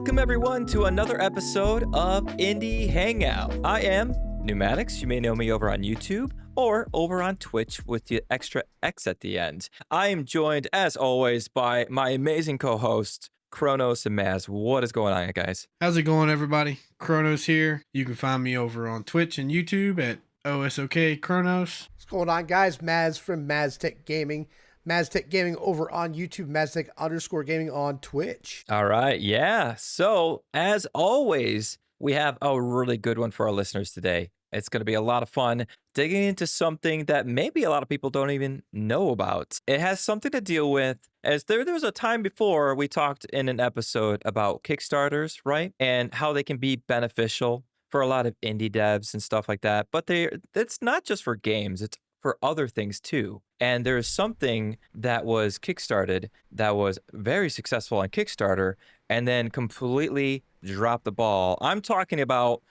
Welcome everyone to another episode of Indie Hangout. I am Pneumatics. You may know me over on YouTube or over on Twitch with the extra X at the end. I am joined, as always, by my amazing co-hosts, Kronos and Maz. What is going on, guys? How's it going, everybody? Kronos here. You can find me over on Twitch and YouTube at OSOK Kronos. What's going on, guys? Maz from Maztech Gaming. Maztech Gaming over on YouTube, Maztech_gaming on Twitch. All right, yeah. So, as always, we have a really good one for our listeners today. It's going to be a lot of fun digging into something that maybe a lot of people don't even know about. It has something to deal with, as there was a time before we talked in an episode about Kickstarters, right? And how they can be beneficial for a lot of indie devs and stuff like that. But it's not just for games, it's for other things too. And there's something that was kickstarted that was very successful on Kickstarter and then completely dropped the ball. I'm talking about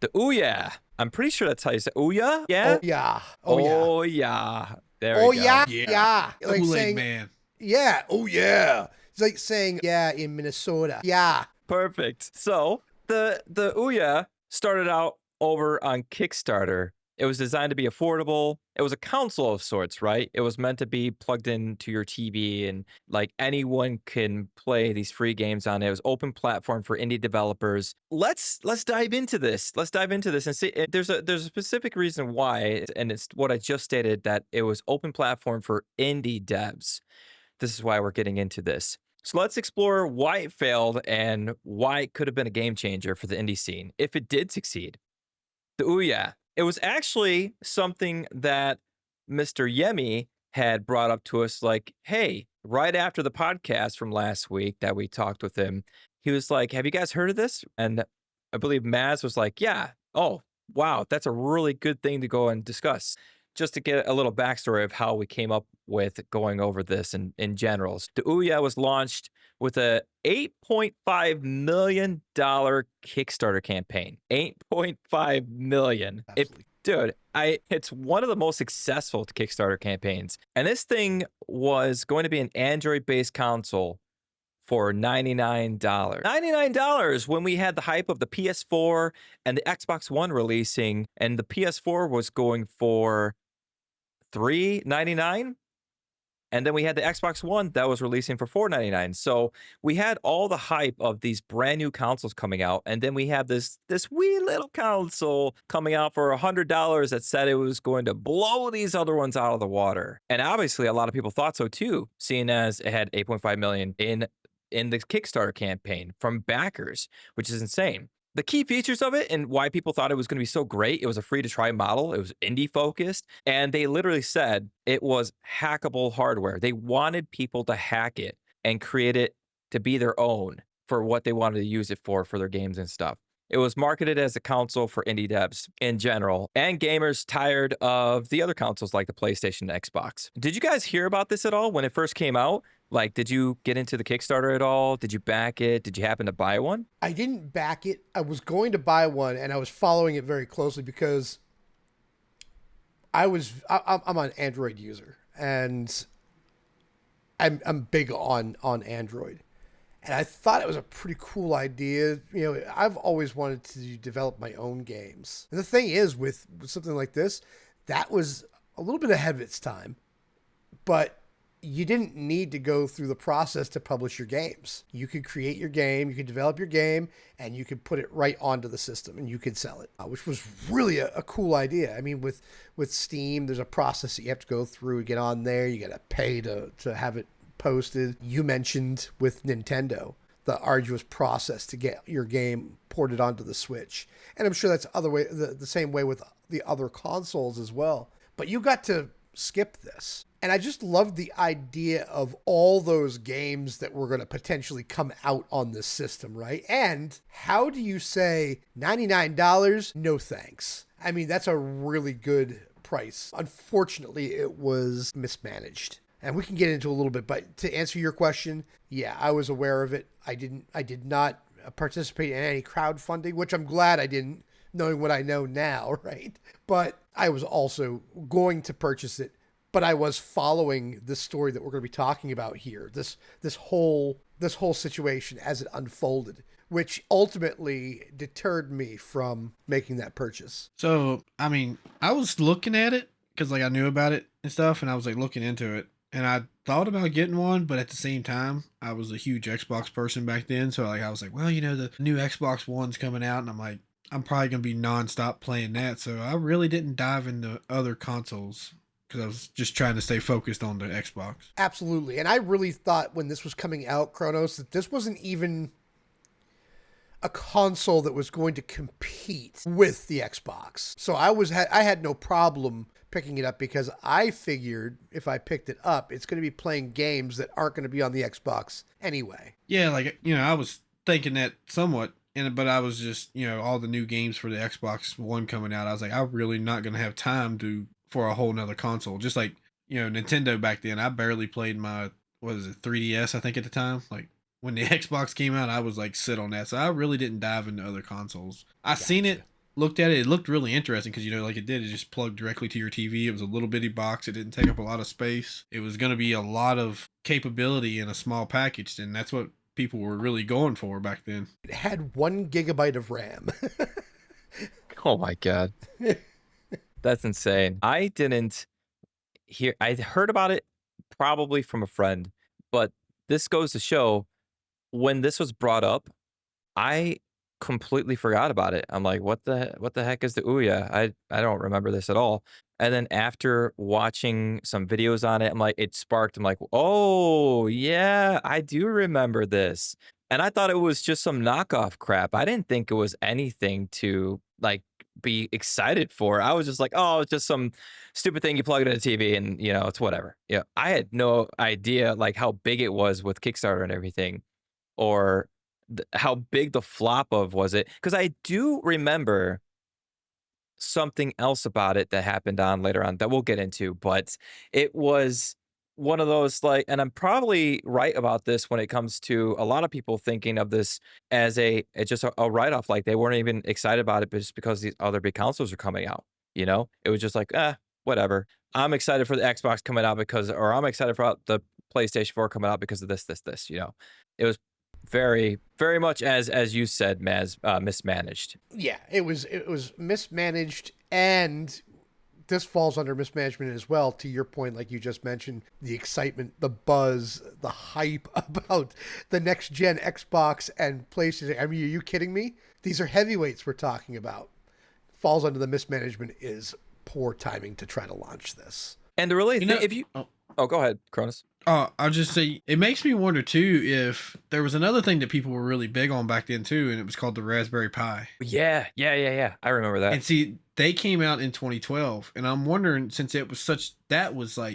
the Ouya. I'm pretty sure that's how you say Ouya. Yeah. Oh yeah. Oh yeah. There we go. Yeah. Like Kool-Aid saying, man. yeah. Oh yeah. It's like saying yeah in Minnesota. Yeah. Perfect. So the Ouya started out over on Kickstarter. It was designed to be affordable. It was a console of sorts, right? It was meant to be plugged into your TV and like anyone can play these free games on it. It was open platform for indie developers. Let's dive into this. Let's dive into this and see. There's a specific reason why, and it's what I just stated, that it was open platform for indie devs. This is why we're getting into this. So let's explore why it failed and why it could have been a game changer for the indie scene if it did succeed. The Ouya. It was actually something that Mr. Yemi had brought up to us like, hey, right after the podcast from last week that we talked with him, he was like, have you guys heard of this? And I believe Maz was like, yeah. Oh, wow. That's a really good thing to go and discuss. Just to get a little backstory of how we came up with going over this in general. The Ouya was launched with a $8.5 million Kickstarter campaign. $8.5 million. It's one of the most successful Kickstarter campaigns. And this thing was going to be an Android-based console for $99. $99 when we had the hype of the PS4 and the Xbox One releasing, and the PS4 was going for $399. And then we had the Xbox One that was releasing for $499. So we had all the hype of these brand new consoles coming out. And then we have this wee little console coming out for $100 that said it was going to blow these other ones out of the water. And obviously a lot of people thought so too, seeing as it had 8.5 million in the Kickstarter campaign from backers, which is insane. The key features of it and why people thought it was going to be so great, it was a free-to-try model. It was indie-focused. And they literally said it was hackable hardware. They wanted people to hack it and create it to be their own for what they wanted to use it for their games and stuff. It was marketed as a console for indie devs in general and gamers tired of the other consoles like the PlayStation and Xbox. Did you guys hear about this at all when it first came out? Like, did you get into the Kickstarter at all? Did you back it? Did you happen to buy one? I didn't back it. I was going to buy one, and I was following it very closely because I'm an Android user, and I'm big on Android. And I thought it was a pretty cool idea. You know, I've always wanted to develop my own games. And the thing is, with something like this, that was a little bit ahead of its time. But you didn't need to go through the process to publish your games. You could create your game, you could develop your game, and you could put it right onto the system, and you could sell it, which was really a cool idea. I mean, with Steam, there's a process that you have to go through to get on there. You got to pay to have it posted. You mentioned with Nintendo the arduous process to get your game ported onto the Switch, and I'm sure that's the same way with the other consoles as well. But you got to skip this, and I just loved the idea of all those games that were going to potentially come out on this system, right? And how do you say $99? No thanks. I mean, that's a really good price. Unfortunately, it was mismanaged. And we can get into a little bit, but to answer your question, yeah, I was aware of it. I did not participate in any crowdfunding, which I'm glad I didn't, knowing what I know now, right? But I was also going to purchase it, but I was following the story that we're going to be talking about here. This whole situation as it unfolded which ultimately deterred me from making that purchase. So, I mean, I was looking at it because like I knew about it and stuff, and I was like looking into it, and I thought about getting one, but at the same time, I was a huge Xbox person back then, so like I was like, well, the new Xbox One's coming out, and I'm like, I'm probably gonna be nonstop playing that, so I really didn't dive into other consoles because I was just trying to stay focused on the Xbox. Absolutely. And I really thought when this was coming out, Kronos, that this wasn't even a console that was going to compete with the Xbox. So I had no problem picking it up because I figured if I picked it up, it's going to be playing games that aren't going to be on the Xbox anyway. Yeah, like I was thinking that somewhat, but I was just all the new games for the Xbox One coming out. I was like, I'm really not gonna have time for a whole nother console. Just like Nintendo back then, I barely played my 3DS I think at the time. Like when the Xbox came out, I was like sit on that, so I really didn't dive into other consoles. I seen it, looked at it, it looked really interesting because like it just plugged directly to your TV. It was a little bitty box. It didn't take up a lot of space. It was gonna be a lot of capability in a small package, and that's what people were really going for back then. It had 1 gigabyte of RAM. Oh my God. That's insane. I heard about it probably from a friend, but this goes to show when this was brought up, I completely forgot about it. I'm like, what the heck is the Ouya? I don't remember this at all. And then after watching some videos on it, I'm like, it sparked. I'm like, oh yeah, I do remember this. And I thought it was just some knockoff crap. I didn't think it was anything to like be excited for. I was just like, oh, it's just some stupid thing you plug it in a TV and it's whatever. Yeah. I had no idea like how big it was with Kickstarter and everything, or how big the flop of was it. Because I do remember something else about it that happened on later on that we'll get into, but it was one of those like, and I'm probably right about this when it comes to a lot of people thinking of this as it's just a write-off, like they weren't even excited about it, but just because these other big consoles are coming out, it was just like, whatever. I'm excited for the Xbox coming out or I'm excited for the PlayStation 4 coming out because of this, it was very, very much as you said, Maz, mismanaged. Yeah, it was mismanaged, and this falls under mismanagement as well. To your point, like you just mentioned, the excitement, the buzz, the hype about the next gen Xbox and PlayStation. I mean, are you kidding me? These are heavyweights we're talking about. Falls under the mismanagement is poor timing to try to launch this. And the really thing, if you, oh, go ahead, Cronus. I'll just say it makes me wonder too if there was another thing that people were really big on back then too, and it was called the Raspberry Pi. Yeah. I remember that. And see, they came out in 2012, and I'm wondering since it was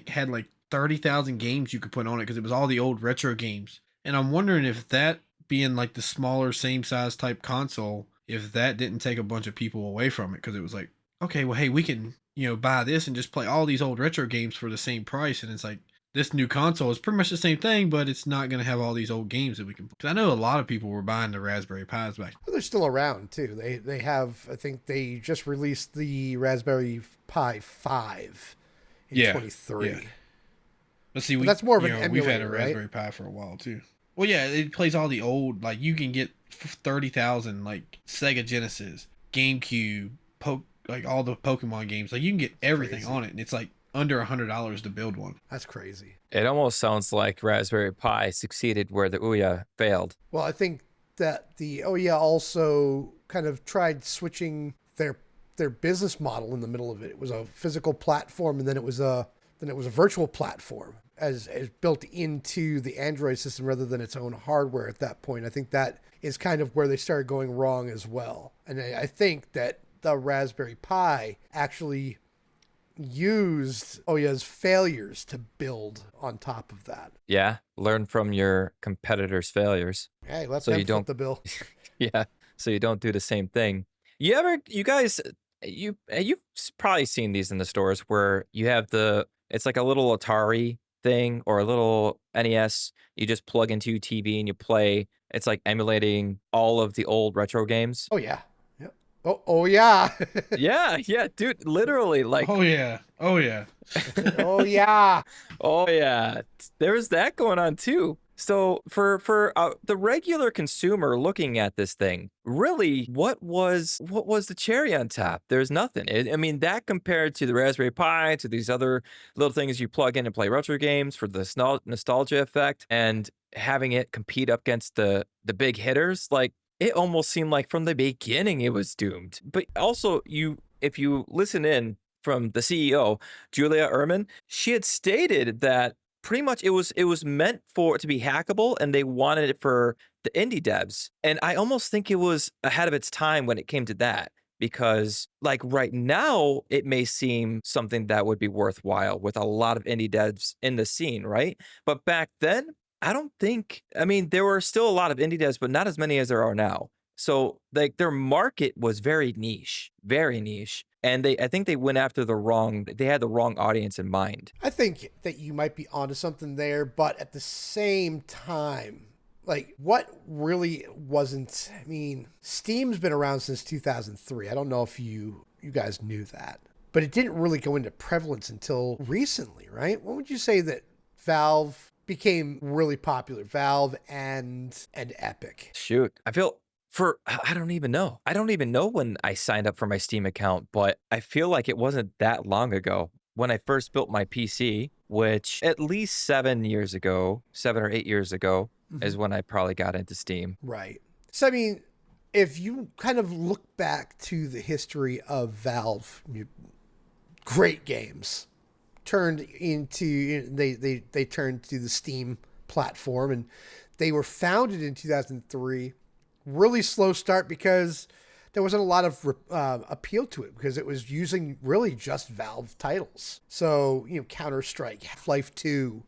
had like 30,000 games you could put on it because it was all the old retro games, and I'm wondering if that being like the smaller, same size type console, if that didn't take a bunch of people away from it because it was like, okay, well, hey, we can buy this and just play all these old retro games for the same price, and it's like. This new console is pretty much the same thing, but it's not going to have all these old games that we can play. Because I know a lot of people were buying the Raspberry Pis back. Well, they're still around, too. They have, I think they just released the Raspberry Pi 5 in 23. Yeah. But see, that's more of an emulator, we've had a right? Raspberry Pi for a while, too. Well, yeah, it plays all the old, like, you can get 30,000, like, Sega Genesis, GameCube, like, all the Pokemon games. Like, you can get everything on it, and it's, like, under $100 to build one. That's crazy. It almost sounds like Raspberry Pi succeeded where the Ouya failed. Well, I think that the Ouya also kind of tried switching their business model in the middle of it. It was a physical platform, and then it was a virtual platform as built into the Android system rather than its own hardware at that point. I think that is kind of where they started going wrong as well. And I think that the Raspberry Pi actually used Ouya's failures to build on top of that. Yeah, learn from your competitors' failures. Hey, let's so you don't the bill. Yeah, so you don't do the same thing. You guys, you've probably seen these in the stores where you have it's like a little Atari thing or a little NES. You just plug into your TV and you play. It's like emulating all of the old retro games. Oh yeah. Oh yeah. yeah, dude, literally like. Oh yeah. Oh yeah. Oh yeah. There's that going on too. So for the regular consumer looking at this thing, really, what was the cherry on top? There's nothing. I mean, that compared to the Raspberry Pi, to these other little things you plug in and play retro games for the nostalgia effect, and having it compete up against the big hitters, like it almost seemed like from the beginning it was doomed. But also, if you listen in from the CEO, Julia Ehrman, she had stated that pretty much it was meant for it to be hackable, and they wanted it for the indie devs. And I almost think it was ahead of its time when it came to that, because like right now it may seem something that would be worthwhile with a lot of indie devs in the scene, right? But back then, I don't think, I mean, there were still a lot of indie devs, but not as many as there are now. So like their market was very niche, very niche. And I think they went after they had the wrong audience in mind. I think that you might be onto something there, but at the same time, like what really wasn't, I mean, Steam's been around since 2003. I don't know if you guys knew that, but it didn't really go into prevalence until recently, right? When would you say that Valve became really popular? Valve and Epic. Shoot, I don't even know. I don't even know when I signed up for my Steam account, but I feel like it wasn't that long ago when I first built my PC, which at least 7 years ago, 7 or 8 years ago, is when I probably got into Steam. Right. So, I mean, if you kind of look back to the history of Valve, great games turned into, they turned to the Steam platform, and they were founded in 2003. Really slow start because there wasn't a lot of appeal to it, because it was using really just Valve titles. So, Counter-Strike, Half-Life 2,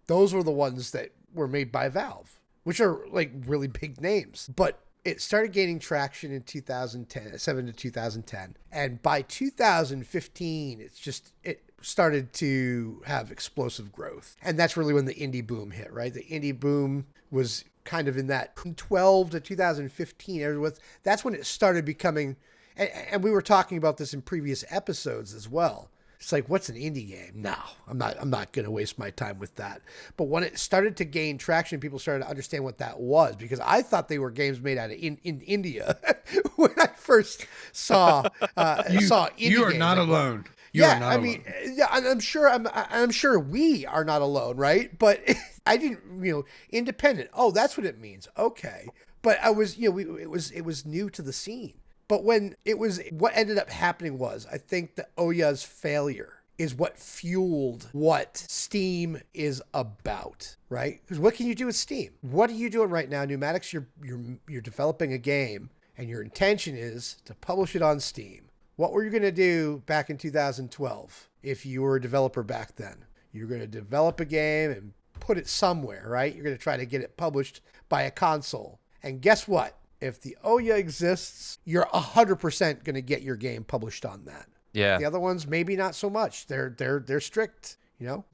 those were the ones that were made by Valve, which are like really big names. But it started gaining traction in 2010, 7 to 2010. And by 2015, it started to have explosive growth. And that's really when the indie boom hit, right? The indie boom was kind of in that 12 to 2015. That's when it started becoming, and we were talking about this in previous episodes as well. It's like, what's an indie game? No, I'm not going to waste my time with that. But when it started to gain traction, people started to understand what that was, because I thought they were games made out of in India when I first saw indie You are games. not alone. I'm sure we are not alone, right? But I didn't, independent. Oh, that's what it means. Okay. But I was, it was new to the scene. But what ended up happening was, I think that Ouya's failure is what fueled what Steam is about, right? Because what can you do with Steam? What are you doing right now, Pneumatics? You're developing a game, and your intention is to publish it on Steam. What were you going to do back in 2012 if you were a developer back then? You're going to develop a game and put it somewhere, right? You're going to try to get it published by a console. And guess what? If the Ouya exists, you're 100% going to get your game published on that. Yeah. The other ones, maybe not so much. They're strict,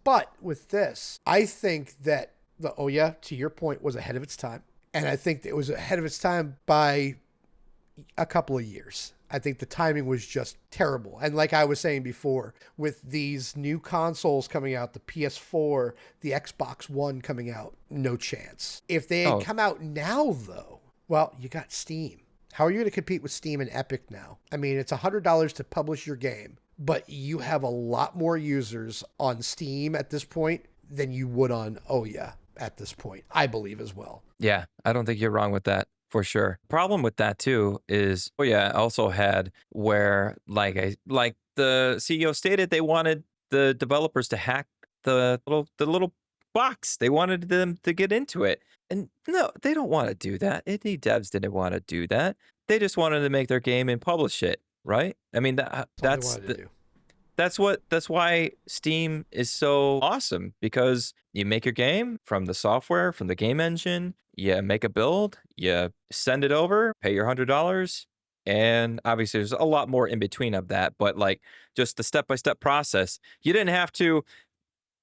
But with this, I think that the Ouya, to your point, was ahead of its time. And I think it was ahead of its time by a couple of years. I think the timing was just terrible. And like I was saying before, with these new consoles coming out, the PS4, the Xbox One coming out, no chance. If they had come out now, though, well, you got Steam. How are you going to compete with Steam and Epic now? I mean, it's $100 to publish your game, but you have a lot more users on Steam at this point than you would on Ouya at this point, I believe as well. Yeah, I don't think you're wrong with that. For sure. Problem with that too is, also had where like the CEO stated they wanted the developers to hack the little box. They wanted them to get into it. And no, they don't want to do that. Indie devs didn't want to do that. They just wanted to make their game and publish it, right? I mean that's why Steam is so awesome, because you make your game from the software, from the game engine, you make a build, you send it over, pay your $100, and obviously there's a lot more in between of that, but like just the step-by-step process. You didn't have to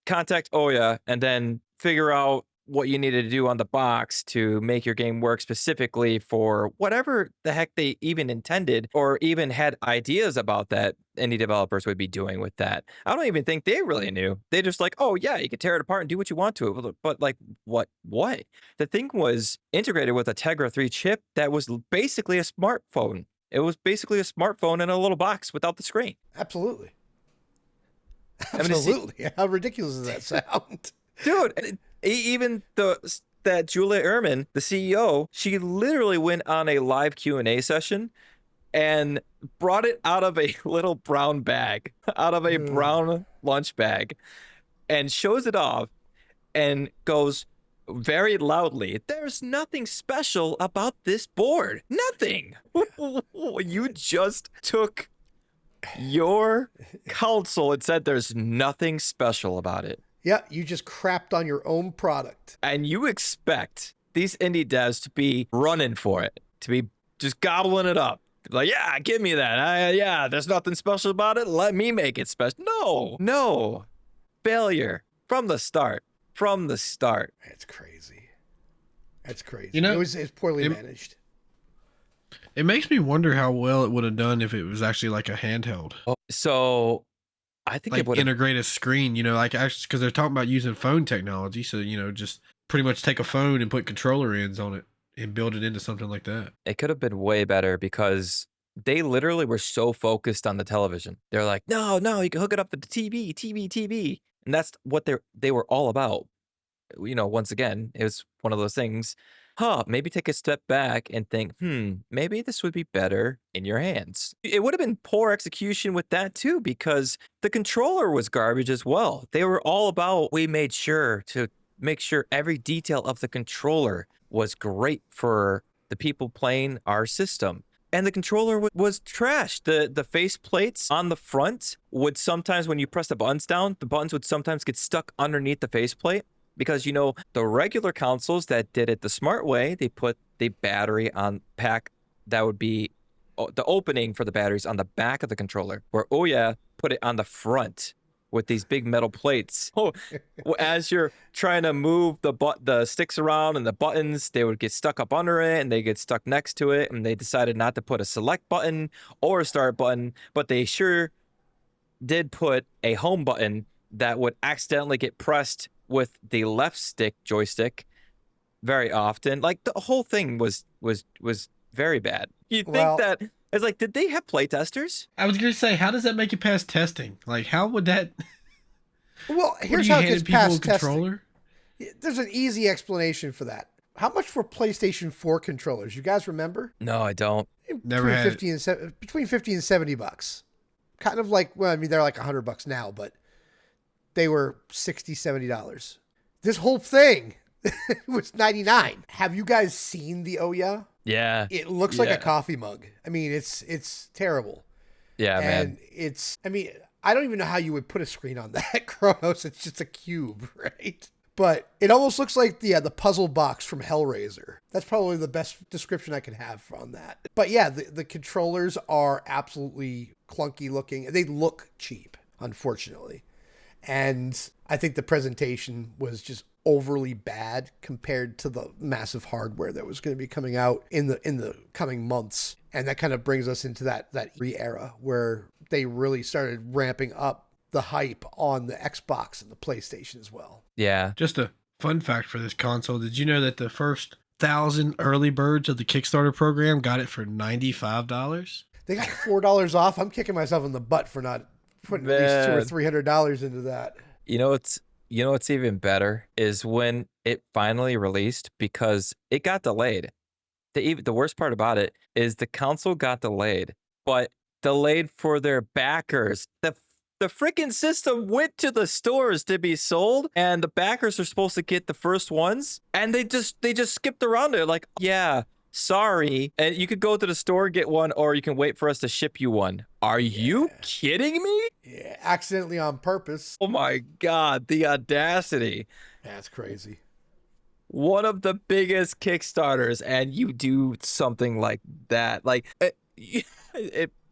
contact Ouya and then figure out what you needed to do on the box to make your game work specifically for whatever the heck they even intended or even had ideas about that indie developers would be doing with that. I don't even think they really knew. They just like, oh yeah, you can tear it apart and do what you want to it. But like, what? The thing was integrated with a Tegra 3 chip that was basically a smartphone. It was basically a smartphone in a little box without the screen. Absolutely. I mean, Absolutely. How ridiculous does that sound? Dude, even that Julia Ehrman, the CEO, she literally went on a live Q&A session and brought it out of a little brown bag, out of a brown lunch bag, and shows it off and goes very loudly, "There's nothing special about this board. Nothing." You just took your console and said there's nothing special about it. Yeah, you just crapped on your own product. And you expect these indie devs to be running for it, to be just gobbling it up. Like, yeah, give me that. Yeah, there's nothing special about it. Let me make it special. No. Failure from the start. That's crazy. That's crazy. You know, it's poorly managed. It makes me wonder how well it would have done if it was actually like a handheld. So I think Like it would integrate a screen, like actually, because they're talking about using phone technology. So, just pretty much take a phone and put controller ends on it and build it into something like that. It could have been way better because they literally were so focused on the television. They're like, no, you can hook it up to the TV. And that's what they were all about. Once again, it was one of those things, maybe take a step back and think, maybe this would be better in your hands. It would have been poor execution with that too, because the controller was garbage as well. They were all about, we made sure to make sure every detail of the controller was great for the people playing our system. And the controller was trash. The face plates on the front would sometimes, when you press the buttons down, the buttons would sometimes get stuck underneath the faceplate. Because, the regular consoles that did it the smart way, they put the battery on pack that would be the opening for the batteries on the back of the controller, where Ouya put it on the front with these big metal plates. As you're trying to move the sticks around and the buttons, they would get stuck up under it and they get stuck next to it. And they decided not to put a select button or a start button, but they sure did put a home button that would accidentally get pressed with the left joystick very often. Like the whole thing was very bad. You'd think that it's like, did they have playtesters? I was gonna say, how does that make it past testing? Like, how would that? Well, here's how it gets past testing. There's an easy explanation for that. How much for PlayStation 4 controllers? You guys remember? No, I don't. Never had between $50 and $70. Kind of like, well, I mean, they're like $100 now, but they were $60, $70. This whole thing was $99. Have you guys seen the Ouya? Yeah. It looks like a coffee mug. I mean, it's terrible. Yeah, and man. I don't even know how you would put a screen on that, Kronos. It's just a cube, right? But it almost looks like the puzzle box from Hellraiser. That's probably the best description I can have on that. But yeah, the controllers are absolutely clunky looking. They look cheap, unfortunately. And I think the presentation was just overly bad compared to the massive hardware that was going to be coming out in the coming months. And that kind of brings us into that era where they really started ramping up the hype on the Xbox and the PlayStation as well. Yeah. Just a fun fact for this console. Did you know that the first 1,000 early birds of the Kickstarter program got it for $95? They got $4 off. I'm kicking myself in the butt for not putting at least $200 or $300 into that. You know what's even better is when it finally released, because it got delayed. The worst part about it is the console got delayed, but delayed for their backers. The freaking system went to the stores to be sold, and the backers are supposed to get the first ones, and they just skipped around it. Like, yeah, sorry, and you could go to the store get one, or you can wait for us to ship you one. Are you kidding me? Yeah, accidentally on purpose. Oh my God, the audacity. That's crazy. One of the biggest Kickstarters, and you do something like that. Like,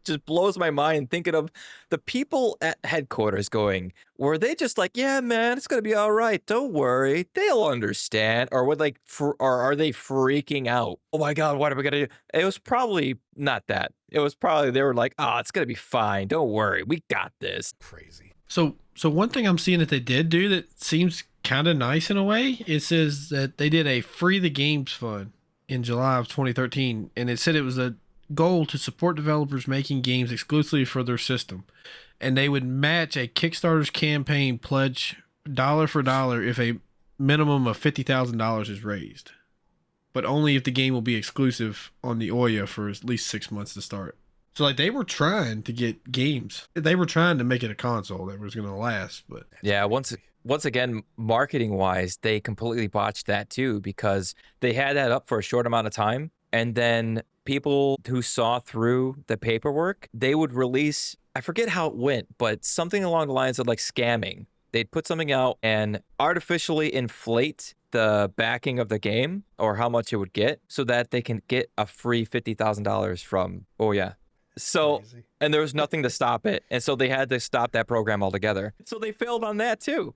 just blows my mind thinking of the people at headquarters going, were they just like, yeah, man, it's going to be all right. Don't worry. They'll understand. Or would like, or are they freaking out? Oh my God, what are we going to do? It was probably not that. It was probably, they were like, oh, it's going to be fine. Don't worry. We got this. Crazy. So one thing I'm seeing that they did do that seems kind of nice in a way, it says that they did a Free the Games fund in July of 2013, and it said it was a goal to support developers making games exclusively for their system, and they would match a Kickstarter's campaign pledge dollar for dollar if a minimum of $50,000 is raised, but only if the game will be exclusive on the Ouya for at least 6 months to start. So like they were trying to get games. They were trying to make it a console that was going to last, but yeah, once again, marketing wise, they completely botched that too, because they had that up for a short amount of time. And then people who saw through the paperwork, they would release, I forget how it went, but something along the lines of like scamming. They'd put something out and artificially inflate the backing of the game or how much it would get so that they can get a free $50,000 from Ouya. So, Crazy. and there was nothing to stop it. And so they had to stop that program altogether. So they failed on that too.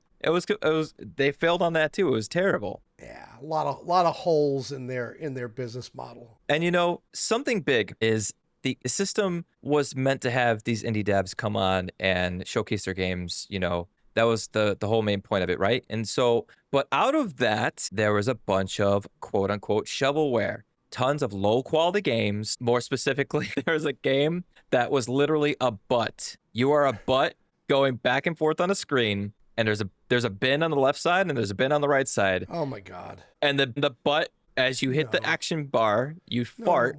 They failed on that too. It was terrible. Yeah, a lot of holes in their business model. And you know, something big is the system was meant to have these indie devs come on and showcase their games. You know, that was the whole main point of it, right? And so, but out of that, there was a bunch of quote unquote shovelware. Tons of low quality games. More specifically, there was a game that was literally a butt. You are a butt going back and forth on a screen, and there's a bin on the left side and there's a bin on the right side. Oh my God. And the butt, as you hit the action bar, you'd fart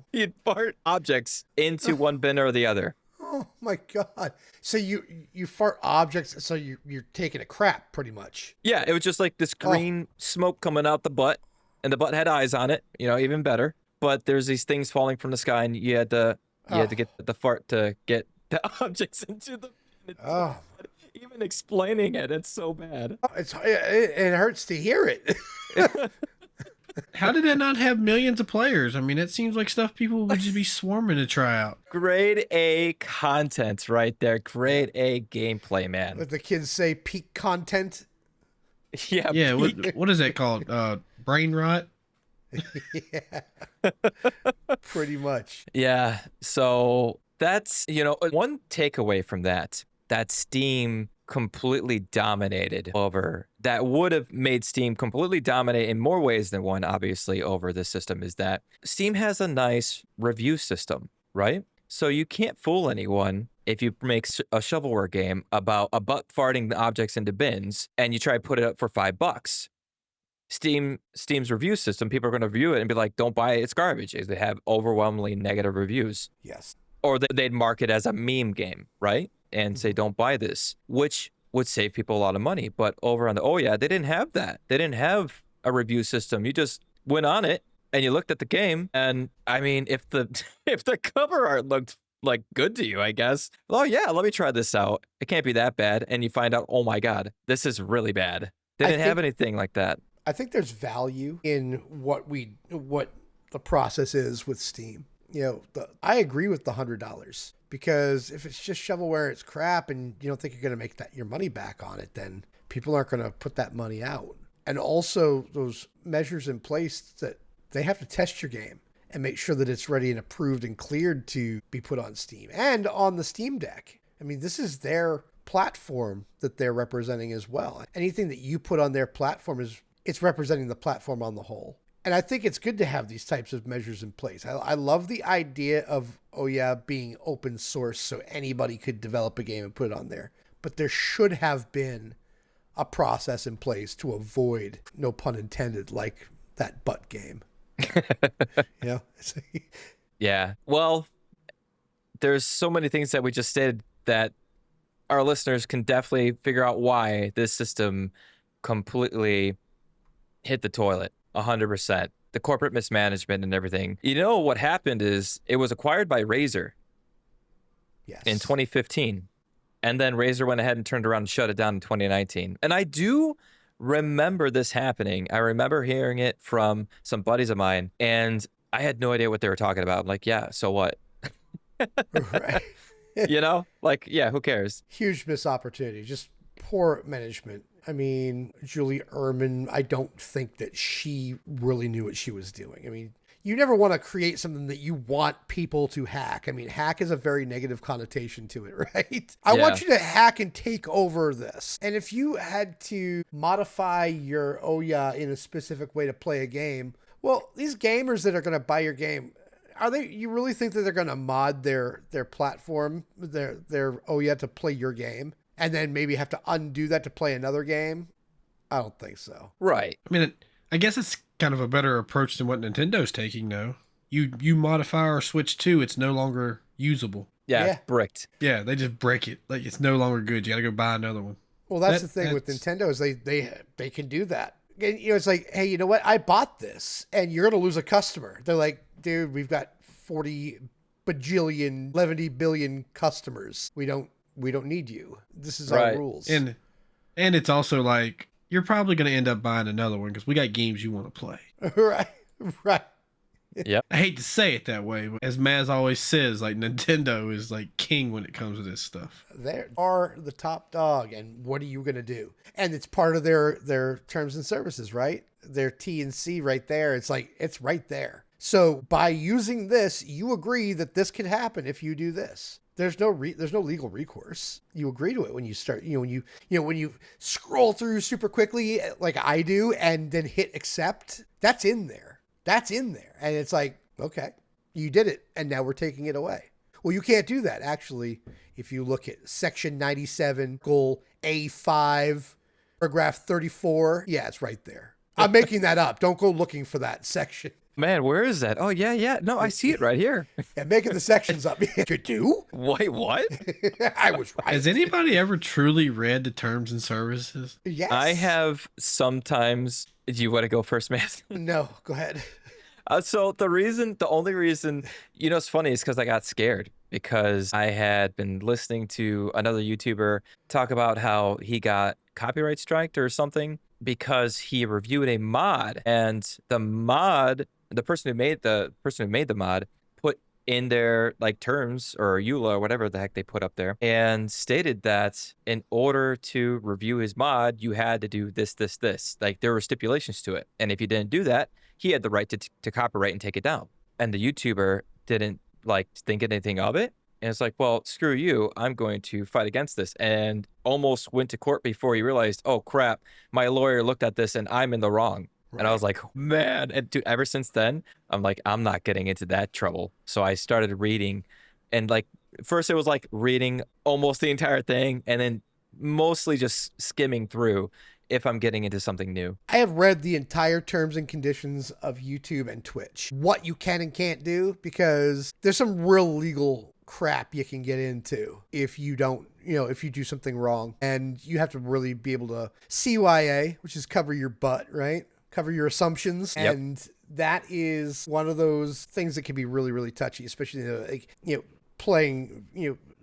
objects into one bin or the other. Oh my God. So you fart objects, so you're taking a crap pretty much. Yeah, it was just like this green smoke coming out the butt, and the butt had eyes on it, you know, even better. But there's these things falling from the sky, and you had to get the fart to get the objects into the bin. Oh. Even explaining it, it's so bad. It hurts to hear it. how did it not have millions of players? I mean, it seems like stuff people would just be swarming to try out. Grade A content right there. Grade A gameplay, man. What the kids say, peak content. Yeah. Yeah. What is that called? Brain rot. Yeah. Pretty much. Yeah. So that's, you know, one takeaway from that Steam completely dominated over, that would have made Steam completely dominate in more ways than one, obviously, over this system, is that Steam has a nice review system, right? So you can't fool anyone if you make a shovelware game about a butt farting the objects into bins and you try to put it up for $5. Steam's review system, people are going to review it and be like, don't buy it, it's garbage. They have overwhelmingly negative reviews. Yes. Or they'd mark it as a meme game, right? And say, don't buy this, which would save people a lot of money. But over on the Ouya, they didn't have that. They didn't have a review system. You just went on it and you looked at the game. And I mean, if the cover art looked like good to you, I guess, oh yeah, let me try this out. It can't be that bad. And you find out, oh my God, this is really bad. They didn't have anything like that. I think there's value in what the process is with Steam. You know, I agree with the $100, because if it's just shovelware, it's crap, and you don't think you're going to make your money back on it, then people aren't going to put that money out. And also those measures in place that they have to test your game and make sure that it's ready and approved and cleared to be put on Steam and on the Steam Deck. I mean, this is their platform that they're representing as well. Anything that you put on their platform it's representing the platform on the whole. And I think it's good to have these types of measures in place. I love the idea of, being open source so anybody could develop a game and put it on there. But there should have been a process in place to avoid, no pun intended, like that butt game. You know? Yeah. Well, there's so many things that we just said that our listeners can definitely figure out why this system completely hit the toilet. 100%. The corporate mismanagement and everything. You know what happened is it was acquired by Razer in 2015. And then Razer went ahead and turned around and shut it down in 2019. And I do remember this happening. I remember hearing it from some buddies of mine, and I had no idea what they were talking about. I'm like, yeah, so what? Right. You know, like, yeah, who cares? Huge missed opportunity. Just poor management. I mean, Julie Ehrman, I don't think that she really knew what she was doing. I mean, you never want to create something that you want people to hack. I mean, hack is a very negative connotation to it, right? I want you to hack and take over this. And if you had to modify your Ouya in a specific way to play a game, well, these gamers that are going to buy your game, you really think that they're going to mod their platform, their Ouya to play your game? And then maybe have to undo that to play another game? I don't think so. Right. I mean, I guess it's kind of a better approach than what Nintendo's taking, though. You modify or switch to, it's no longer usable. Yeah, it's bricked. Yeah, they just break it. Like, it's no longer good. You got to go buy another one. Well, that's the thing with Nintendo is they can do that. And, you know, it's like, hey, you know what? I bought this, and you're going to lose a customer. They're like, dude, we've got 40 bajillion, 70 billion customers. We don't need you. This is our rules. And it's also like, you're probably going to end up buying another one because we got games you want to play. Right. Yep. I hate to say it that way, but as Maz always says, like, Nintendo is like king when it comes to this stuff. They are the top dog, and what are you going to do? And it's part of their terms and services, right? Their T&C right there. It's like, it's right there. So by using this, you agree that this can happen if you do this. There's no legal recourse. You agree to it when you start, when you scroll through super quickly like I do and then hit accept. That's in there. And it's like, okay, you did it, and now we're taking it away. Well, you can't do that. Actually, if you look at section 97, goal A5, paragraph 34, yeah, it's right there. I'm making that up. Don't go looking for that section. Man, where is that? Oh, yeah. No, I see it right here. Yeah, making the sections up. You do? Wait, what? I was right. Has anybody ever truly read the terms and services? Yes. I have sometimes. Do you want to go first, man? No, go ahead. So the only reason, it's funny is because I got scared because I had been listening to another YouTuber talk about how he got copyright striked or something because he reviewed a mod, and the person who made the mod put in their like terms or EULA or whatever the heck they put up there and stated that in order to review his mod, you had to do this. Like there were stipulations to it. And if you didn't do that, he had the right to copyright and take it down. And the YouTuber didn't like think anything of it. And it's like, well, screw you. I'm going to fight against this. And almost went to court before he realized, oh crap, my lawyer looked at this and I'm in the wrong. Right. And I was like, man. And dude, ever since then, I'm like, I'm not getting into that trouble. So I started reading, and like, first it was like reading almost the entire thing, and then mostly just skimming through if I'm getting into something new. I have read the entire terms and conditions of YouTube and Twitch, what you can and can't do, because there's some real legal crap you can get into if you don't, if you do something wrong. And you have to really be able to CYA, which is cover your butt, right? Cover your assumptions. Yep. And that is one of those things that can be really, really touchy, especially, playing,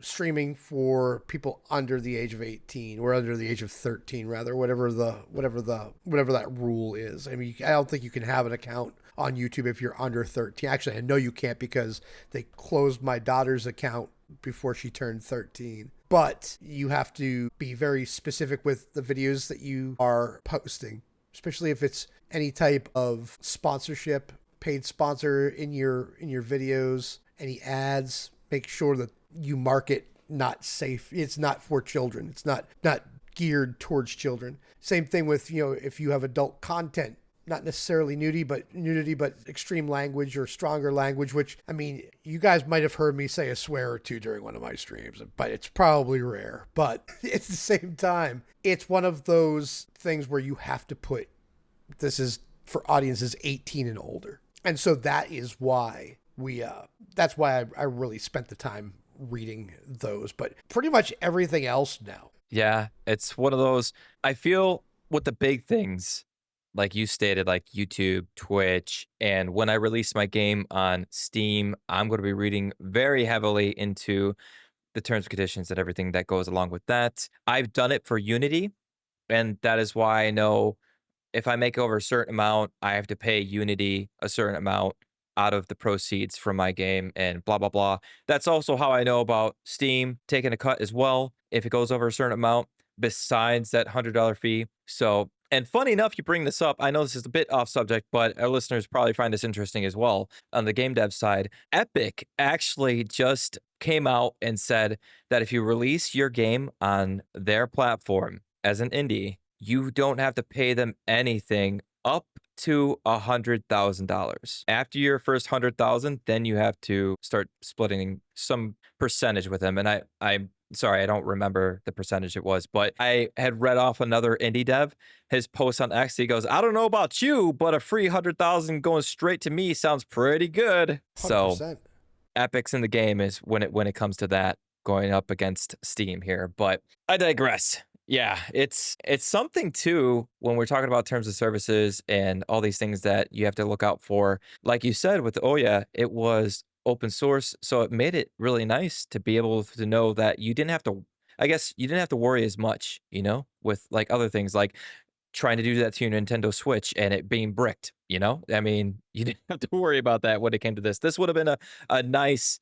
streaming for people under the age of 18 or under the age of 13, rather, whatever that rule is. I mean, I don't think you can have an account on YouTube if you're under 13. Actually, I know you can't because they closed my daughter's account before she turned 13. But you have to be very specific with the videos that you are posting, especially if it's any type of sponsorship, paid sponsor in your videos, any ads. Make sure that you mark it not safe. It's not for children. It's not geared towards children. Same thing with, if you have adult content, not necessarily nudity, but extreme language or stronger language, which, I mean, you guys might have heard me say a swear or two during one of my streams, but it's probably rare. But at the same time, it's one of those things where you have to put, this is for audiences 18 and older. And so that is why that's why I really spent the time reading those, but pretty much everything else now. Yeah, it's one of those, I feel with the big things, like you stated, like YouTube, Twitch, and when I release my game on Steam, I'm going to be reading very heavily into the terms and conditions and everything that goes along with that. I've done it for Unity, and that is why I know if I make over a certain amount, I have to pay Unity a certain amount out of the proceeds from my game and blah, blah, blah. That's also how I know about Steam taking a cut as well if it goes over a certain amount besides that $100 fee. So, and funny enough, you bring this up. I know this is a bit off subject, but our listeners probably find this interesting as well. On the game dev side, Epic actually just came out and said that if you release your game on their platform as an indie, you don't have to pay them anything up to $100,000. After your first 100,000, then you have to start splitting some percentage with them. And I'm sorry, I don't remember the percentage it was, but I had read off another indie dev, his post on X. He goes, "I don't know about you, but a free 100,000 going straight to me sounds pretty good." 100%. So Epic's in the game is when it comes to that, going up against Steam here. But I digress. Yeah, it's something too when we're talking about terms of services and all these things that you have to look out for. Like you said with Oya, it was open source, so it made it really nice to be able to know that you didn't have to, I guess you didn't have to worry as much, with like other things like trying to do that to your Nintendo Switch and it being bricked, I mean, you didn't have to worry about that when it came to this. This would have been a nice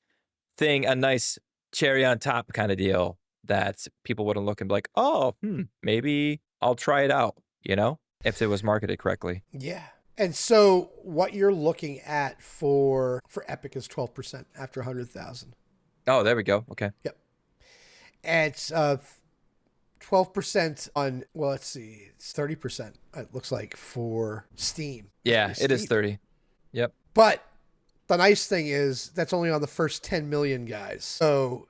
thing, a nice cherry on top kind of deal that people wouldn't look and be like, oh, maybe I'll try it out, if it was marketed correctly. Yeah. And so what you're looking at for Epic is 12% after 100,000. Oh, there we go. Okay. Yep. And it's 12% on, well, let's see, it's 30%, it looks like, for Steam. Yeah, it is 30. Yep. But the nice thing is that's only on the first 10 million guys. So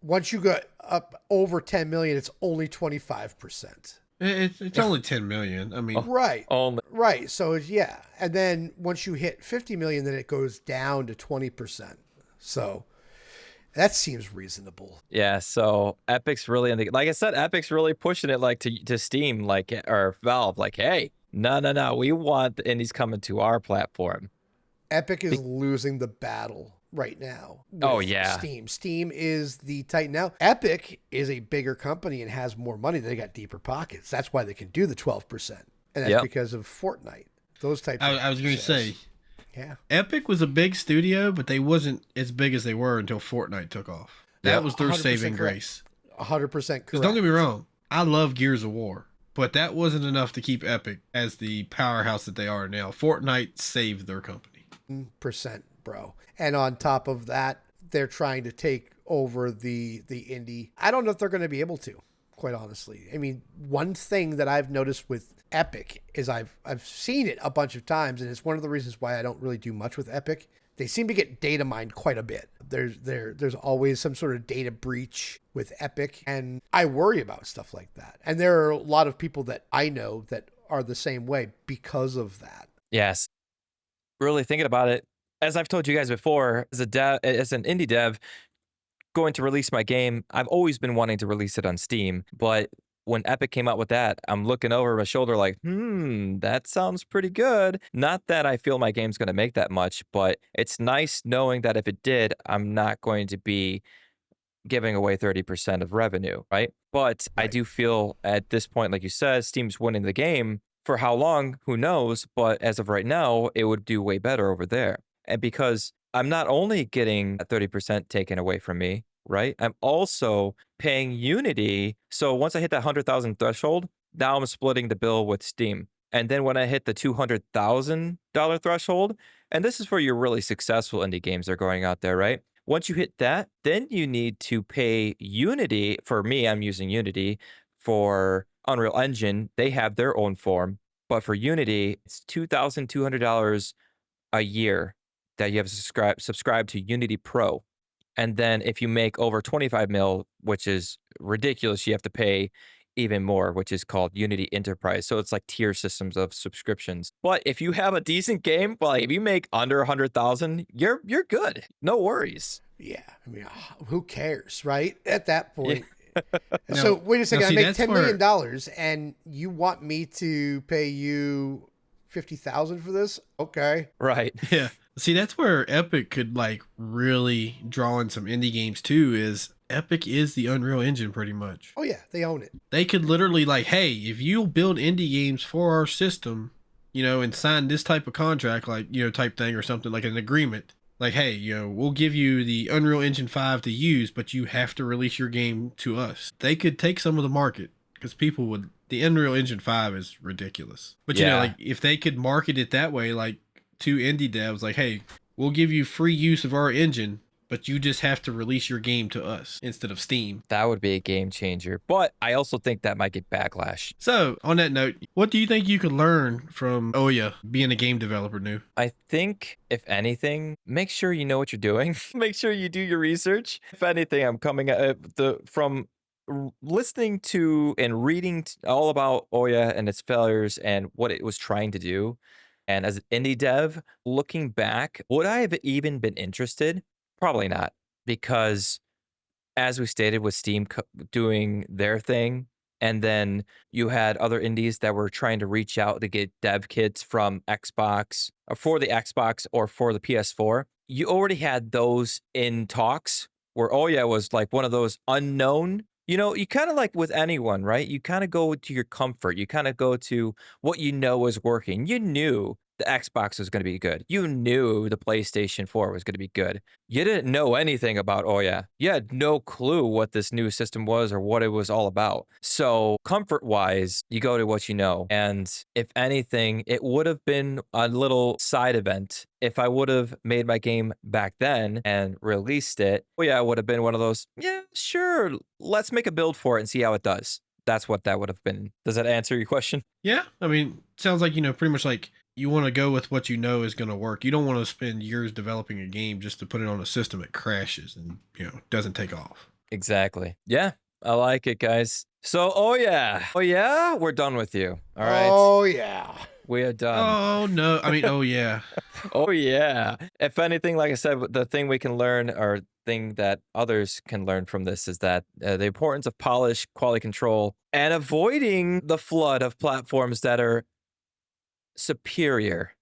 once you get up over 10 million, it's only 25%. It's only 10 million. I mean, Right. Only. Right. So yeah. And then once you hit 50 million, then it goes down to 20%. So that seems reasonable. Yeah. So Epic's really like I said, Epic's really pushing it like to Steam, like, or Valve, like, hey, no. We want the indies coming to our platform. Epic is losing the battle right now. Oh, yeah. Steam is the titan now. Epic is a bigger company and has more money. They got deeper pockets. That's why they can do the 12%. And that's because of Fortnite. Those types of I was going to say, yeah. Epic was a big studio, but they wasn't as big as they were until Fortnite took off. That was their saving grace. 100% correct. Because don't get me wrong, I love Gears of War, but that wasn't enough to keep Epic as the powerhouse that they are now. Fortnite saved their company. Percent, bro. And on top of that, they're trying to take over the indie. I don't know if they're going to be able to, quite honestly. I mean, one thing that I've noticed with Epic is I've seen it a bunch of times, and it's one of the reasons why I don't really do much with Epic. They seem to get data mined quite a bit. There's always some sort of data breach with Epic, and I worry about stuff like that. And there are a lot of people that I know that are the same way because of that. Yes. Really thinking about it, as I've told you guys before, as an indie dev going to release my game, I've always been wanting to release it on Steam. But when Epic came out with that, I'm looking over my shoulder like, that sounds pretty good. Not that I feel my game's going to make that much, but it's nice knowing that if it did, I'm not going to be giving away 30% of revenue, right? But I do feel at this point, like you said, Steam's winning the game. For how long, who knows? But as of right now, it would do way better over there. And because I'm not only getting 30% taken away from me, right? I'm also paying Unity. So once I hit that 100,000 threshold, now I'm splitting the bill with Steam. And then when I hit the $200,000 threshold, and this is for your really successful indie games that are going out there, right? Once you hit that, then you need to pay Unity. For me, I'm using Unity. For Unreal Engine, they have their own form, but for Unity, it's $2,200 a year that you have to subscribe to Unity Pro. And then if you make over 25 mil, which is ridiculous, you have to pay even more, which is called Unity Enterprise. So it's like tier systems of subscriptions. But if you have a decent game, like if you make under 100,000, you're good. No worries. Yeah, I mean, who cares, right? At that point. Yeah. So wait a second, see, I make $10 million and you want me to pay you 50,000 for this? Okay. Right. Yeah. See, that's where Epic could like really draw in some indie games too, is Epic is the Unreal Engine pretty much. Oh yeah, they own it. They could literally like, hey, if you build indie games for our system, and sign this type of contract, like, type thing or something, like an agreement. Like, hey, we'll give you the Unreal Engine 5 to use, but you have to release your game to us. They could take some of the market because people would. The Unreal Engine 5 is ridiculous. But, Yeah. if they could market it that way, like to indie devs, like, hey, we'll give you free use of our engine, but you just have to release your game to us instead of Steam. That would be a game changer. But I also think that might get backlash. So, on that note, what do you think you could learn from Ouya being a game developer new? I think, if anything, make sure you know what you're doing. Make sure you do your research. If anything, I'm coming from listening to and reading all about Ouya and its failures and what it was trying to do. And as an indie dev, looking back, would I have even been interested? Probably not, because as we stated with Steam doing their thing, and then you had other indies that were trying to reach out to get dev kits from Xbox or for the Xbox or for the PS4. You already had those in talks where Ouya was like one of those unknown. You kind of like with anyone, right? You kind of go to your comfort. You kind of go to what you know is working. You knew the Xbox was going to be good. You knew the PlayStation 4 was going to be good. You didn't know anything about Ouya. You had no clue what this new system was or what it was all about. So comfort-wise, you go to what you know. And if anything, it would have been a little side event if I would have made my game back then and released it. Ouya would have been one of those, yeah, sure, let's make a build for it and see how it does. That's what that would have been. Does that answer your question? Yeah, I mean, sounds like, pretty much like you want to go with what you know is going to work. You don't want to spend years developing a game just to put it on a system that crashes and, doesn't take off. Exactly. Yeah, I like it, guys. So, yeah, we're done with you. All right. Oh, yeah. We are done. Oh, no. I mean, oh, yeah. Oh, yeah. If anything, like I said, the thing we can learn or thing that others can learn from this is that the importance of polish, quality control, and avoiding the flood of platforms that are superior.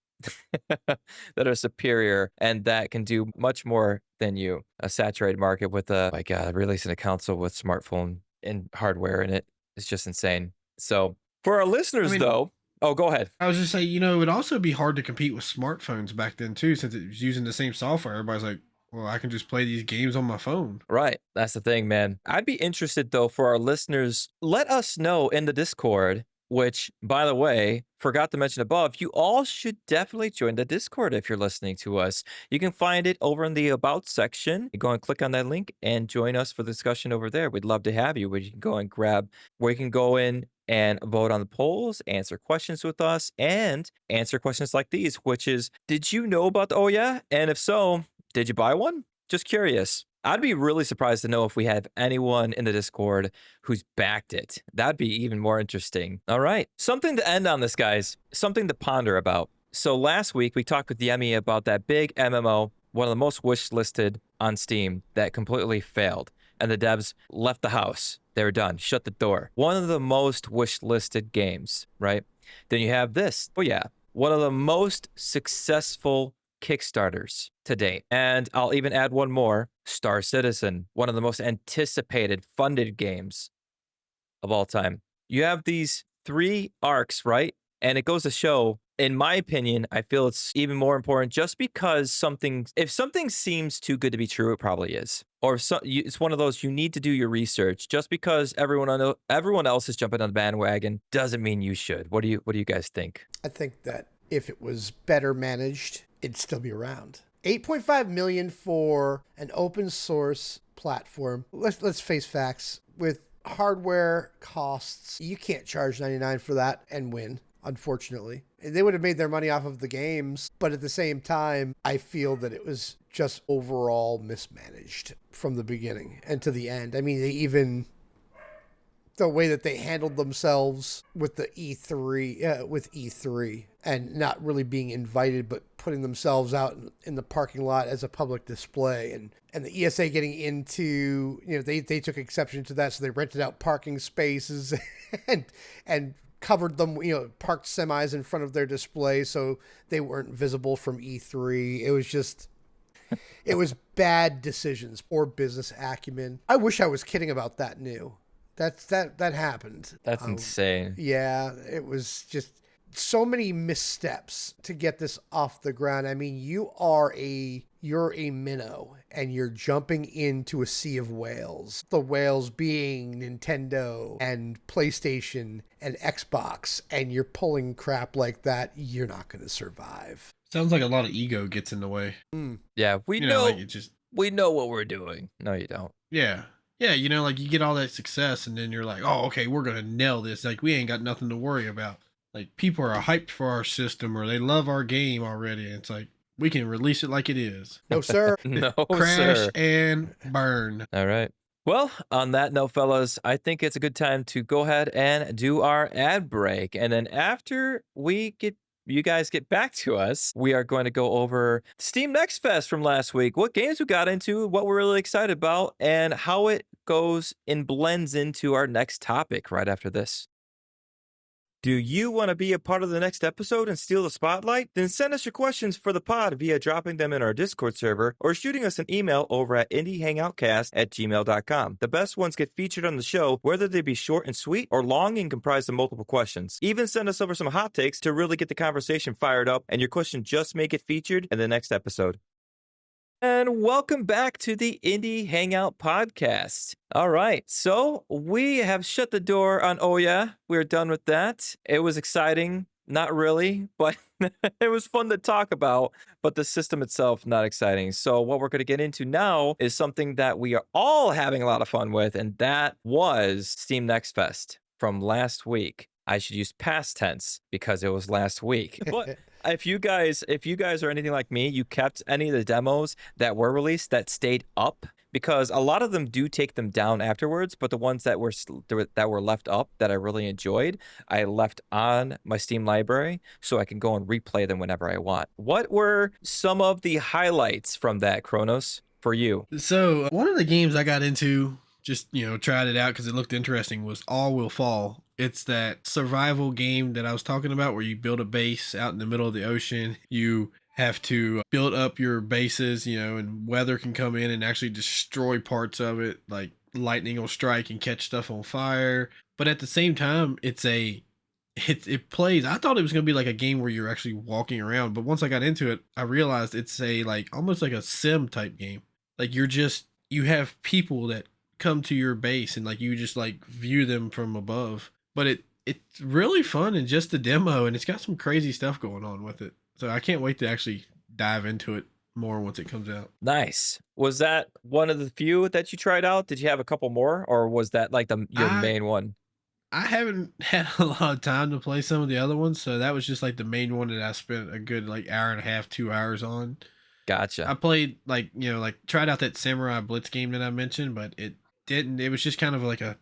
And that can do much more than you. A saturated market with releasing a console with smartphone and hardware in it is just insane. So for our listeners, though, oh, go ahead. I was just saying, it would also be hard to compete with smartphones back then too, since it was using the same software. Everybody's like, well, I can just play these games on my phone. Right. That's the thing, man. I'd be interested, though, for our listeners. Let us know in the Discord, which, by the way, forgot to mention above, you all should definitely join the Discord if you're listening to us. You can find it over in the About section. You go and click on that link and join us for the discussion over there. We'd love to have you. Where you can go and where you can go in and vote on the polls, answer questions with us, and answer questions like these, which is, did you know about the Ouya? And if so, did you buy one? Just curious. I'd be really surprised to know if we have anyone in the Discord who's backed it. That'd be even more interesting. All right. Something to end on this, guys. Something to ponder about. So last week, we talked with Yemi about that big MMO, one of the most wish-listed on Steam, that completely failed. And the devs left the house. They were done. Shut the door. One of the most wish-listed games, right? Then you have this. Oh, yeah. One of the most successful Kickstarters to date. And I'll even add one more, Star Citizen, one of the most anticipated funded games of all time. You have these 3 arcs, right? And it goes to show, in my opinion, I feel it's even more important just because if something seems too good to be true, it probably is. Or if it's one of those, you need to do your research. Just because everyone else is jumping on the bandwagon doesn't mean you should. What do you guys think? I think that if it was better managed, it'd still be around. 8.5 million for an open source platform. Let's face facts. With hardware costs, you can't charge $99 for that and win, unfortunately. They would have made their money off of the games, but at the same time, I feel that it was just overall mismanaged from the beginning and to the end. I mean, the way that they handled themselves with the E3, and not really being invited, but putting themselves out in the parking lot as a public display, and the ESA getting into, they took exception to that, so they rented out parking spaces and covered them, parked semis in front of their display so they weren't visible from E3. It was bad decisions, poor business acumen. I wish I was kidding about that new. That happened. That's insane. Yeah, it was just so many missteps to get this off the ground. I mean, you're a minnow and you're jumping into a sea of whales. The whales being Nintendo and PlayStation and Xbox, and you're pulling crap like that, you're not going to survive. Sounds like a lot of ego gets in the way. Yeah, we You know, like it just we know what we're doing. No, you don't. yeah. Yeah, like you get all that success and then you're like, "Oh, okay, we're going to nail this. Like we ain't got nothing to worry about." Like people are hyped for our system or they love our game already. And it's like we can release it like it is. No, sir. No, Crash sir. and burn. All right. Well, on that note, fellas, I think it's a good time to go ahead and do our ad break. And then after you guys get back to us, we are going to go over Steam Next Fest from last week, what games we got into, what we're really excited about, and how it goes and blends into our next topic right after this. Do you want to be a part of the next episode and steal the spotlight? Then send us your questions for the pod via dropping them in our Discord server or shooting us an email over at indiehangoutcast@gmail.com. The best ones get featured on the show, whether they be short and sweet or long and comprised of multiple questions. Even send us over some hot takes to really get the conversation fired up, and your question just may get featured in the next episode. And welcome back to the Indie Hangout podcast. All right, so we have shut the door on Ouya. We're done with that. It was exciting, not really, but it was fun to talk about, but the system itself, not exciting. So what we're going to get into now is something that we are all having a lot of fun with, and that was Steam Next Fest from last week. I should use past tense because it was last week. But if you guys are anything like me, you kept any of the demos that were released that stayed up, because a lot of them do take them down afterwards, but the ones that were left up that I really enjoyed, I left on my Steam library so I can go and replay them whenever I want. What were some of the highlights from that, Kronos, for you? So one of the games I got into, just tried it out because it looked interesting, was All Will Fall. It's that survival game that I was talking about where you build a base out in the middle of the ocean. You have to build up your bases, and weather can come in and actually destroy parts of it. Like lightning will strike and catch stuff on fire. But at the same time, it plays. I thought it was going to be like a game where you're actually walking around. But once I got into it, I realized it's almost like a sim type game. Like you have people that come to your base and you just view them from above. But it's really fun and just a demo, and it's got some crazy stuff going on with it. So I can't wait to actually dive into it more once it comes out. Nice. Was that one of the few that you tried out? Did you have a couple more, or was that your main one? I haven't had a lot of time to play some of the other ones, so that was just the main one that I spent a good hour and a half, 2 hours on. Gotcha. I played tried out that Samurai Blitz game that I mentioned, but it was just kind of like a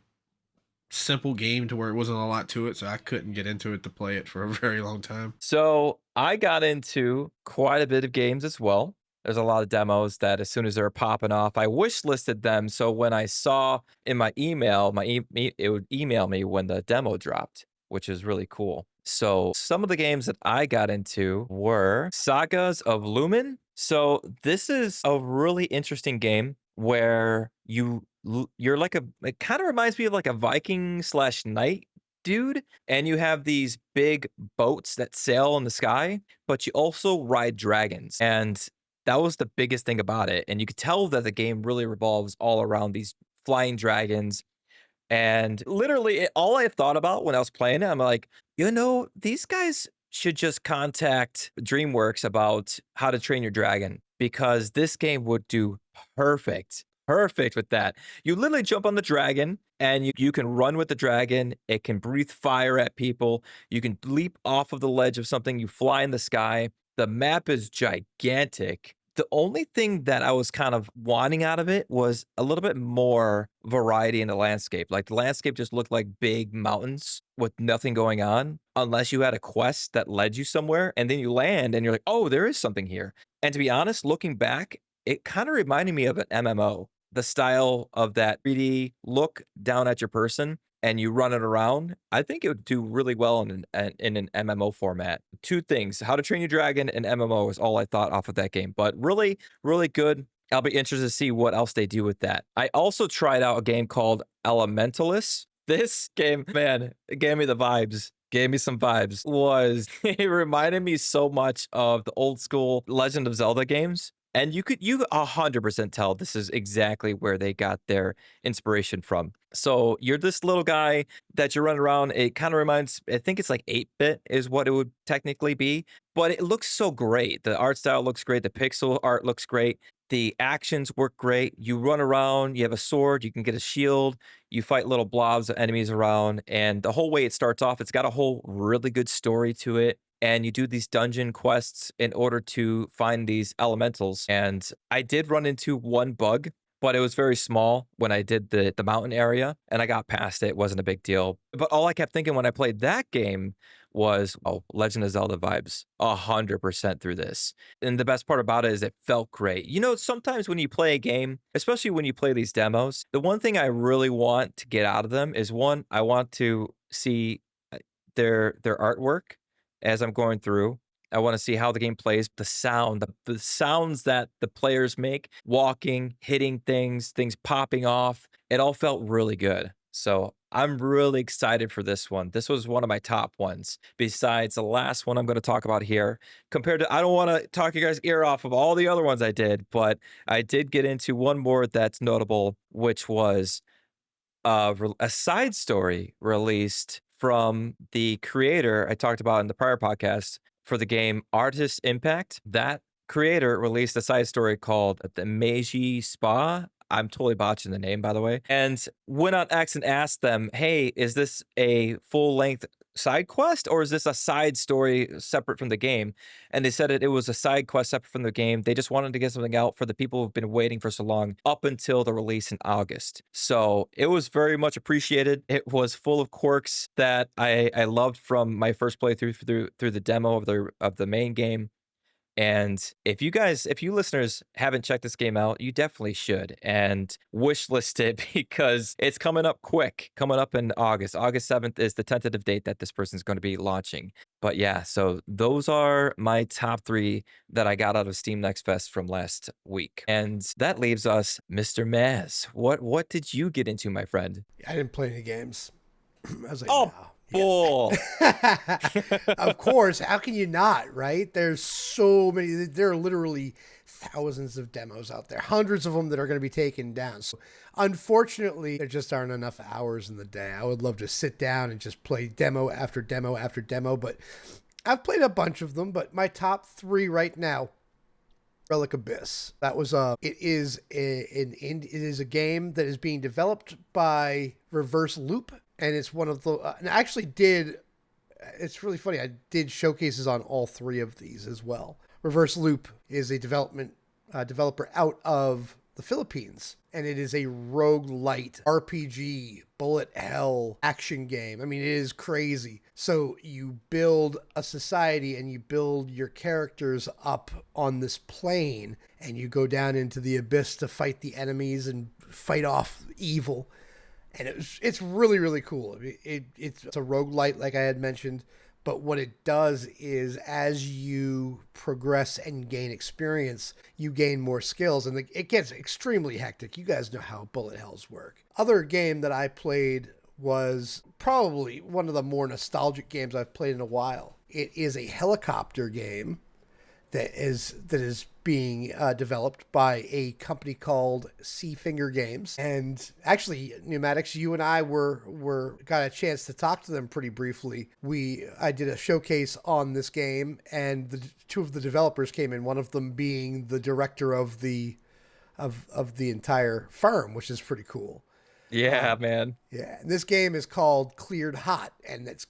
simple game to where it wasn't a lot to it, so I couldn't get into it to play it for a very long time. So I got into quite a bit of games as well. There's a lot of demos that as soon as they're popping off, I wish listed them. So when I saw in my email, it would email me when the demo dropped, which is really cool. So some of the games that I got into were Sagas of Lumen. So this is a really interesting game where you're it kind of reminds me of like a Viking/knight dude, and you have these big boats that sail in the sky, but you also ride dragons. And that was the biggest thing about it. And you could tell that the game really revolves all around these flying dragons. And literally all I thought about when I was playing it, I'm like, these guys should just contact DreamWorks about How to Train Your Dragon, because this game would do perfect with that. You literally jump on the dragon and you can run with the dragon. It can breathe fire at people. You can leap off of the ledge of something. You fly in the sky. The map is gigantic. The only thing that I was kind of wanting out of it was a little bit more variety in the landscape. Like the landscape just looked like big mountains with nothing going on, unless you had a quest that led you somewhere, and then you land and you're like, oh, there is something here. And to be honest, looking back, it kind of reminded me of an MMO. The style of that 3D look down at your person and you run it around. I think it would do really well in an MMO format. Two things: How to Train Your Dragon and MMO is all I thought off of that game, but really, really good. I'll be interested to see what else they do with that. I also tried out a game called Elementalist. This game, man, it gave me the vibes. gave me some vibes was it reminded me so much of the old school Legend of Zelda games. And you 100% tell this is exactly where they got their inspiration from. So you're this little guy that you're running around. It kind of reminds, I think it's like 8-bit is what it would technically be, but it looks so great. The art style looks great. The pixel art looks great. The actions work great. You run around, you have a sword, you can get a shield, you fight little blobs of enemies around. And the whole way it starts off, it's got a whole really good story to it. And you do these dungeon quests in order to find these elementals. And I did run into one bug, but it was very small when I did the mountain area, and I got past it. It wasn't a big deal. But all I kept thinking when I played that game was, oh, Legend of Zelda vibes, 100% through this. And the best part about it is it felt great. You know, sometimes when you play a game, especially when you play these demos, the one thing I really want to get out of them is one, I want to see their artwork as I'm going through. I want to see how the game plays, the sound, the sounds that the players make, walking, hitting things, things popping off. It all felt really good. So I'm really excited for this one. This was one of my top ones, besides the last one I'm going to talk about here. Compared to, I don't want to talk you guys' ear off of all the other ones I did, but I did get into one more that's notable, which was a side story released from the creator I talked about in the prior podcast for the game Artist Impact. That creator released a side story called The Meiji Spa. I'm totally botching the name, by the way. And went on X and asked them, hey, is this a full length side quest or is this a side story separate from the game? And they said it was a side quest separate from the game. They just wanted to get something out for the people who've been waiting for so long up until the release in August. So it was very much appreciated. It was full of quirks that I loved from my first playthrough through the demo of the main game. And if you listeners haven't checked this game out, you definitely should and wish list it because it's coming up quick, coming up in August. August 7th is the tentative date that this person's going to be launching. But yeah, so those are my top 3 that I got out of Steam Next Fest from last week. And that leaves us, Mr. Maz. What did you get into, my friend? I didn't play any games. I was like, Oh, no. bull. Of course, how can you not, right? There's so many. There are literally thousands of demos out there, hundreds of them that are going to be taken down. So unfortunately, there just aren't enough hours in the day. I would love to sit down and just play demo after demo after demo, but I've played a bunch of them. But my top 3 right now, Relic Abyss. That was it is a game that is being developed by Reverse Loop, and it's one of the and I actually did. It's really funny. I did showcases on all 3 of these as well. Reverse Loop is a developer out of the Philippines, and it is a roguelite RPG bullet hell action game. I mean, it is crazy. So you build a society and you build your characters up on this plane, and you go down into the abyss to fight the enemies and fight off evil. And it's really, really cool. It's a roguelite, like I had mentioned, but what it does is as you progress and gain experience, you gain more skills, and it gets extremely hectic. You guys know how bullet hells work. Other game that I played was probably one of the more nostalgic games I've played in a while. It is a helicopter game that is being developed by a company called Seafinger Games. And actually, Pneumatics, you and I got a chance to talk to them pretty briefly. I did a showcase on this game, and the 2 of the developers came in. One of them being the director of the entire firm, which is pretty cool. Yeah, man. Yeah, and this game is called Cleared Hot, and it's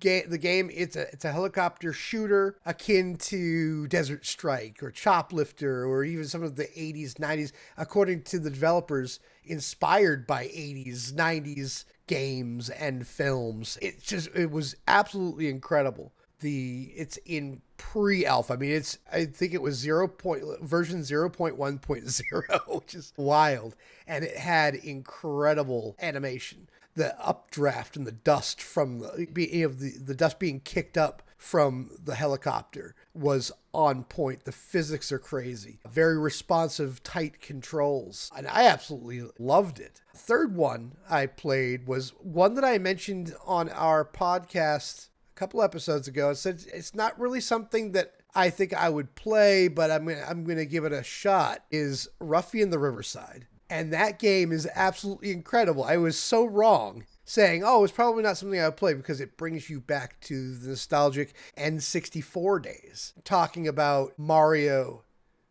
a helicopter shooter akin to Desert Strike or Choplifter or even some of the 80s, 90s, according to the developers, inspired by 80s, 90s games and films. It was absolutely incredible. It's in pre-alpha. I mean, I think it was version 0.1.0, which is wild. And it had incredible animation. The updraft and the dust from the dust being kicked up from the helicopter was on point. The physics are crazy. Very responsive, tight controls. And I absolutely loved it. Third one I played was one that I mentioned on our podcast a couple episodes ago. I said it's not really something that I think I would play, but I'm gonna give it a shot. Is Ruffian the Riverside, and that game is absolutely incredible. I was so wrong saying, oh, it's probably not something I would play because it brings you back to the nostalgic N64 days. Talking about Mario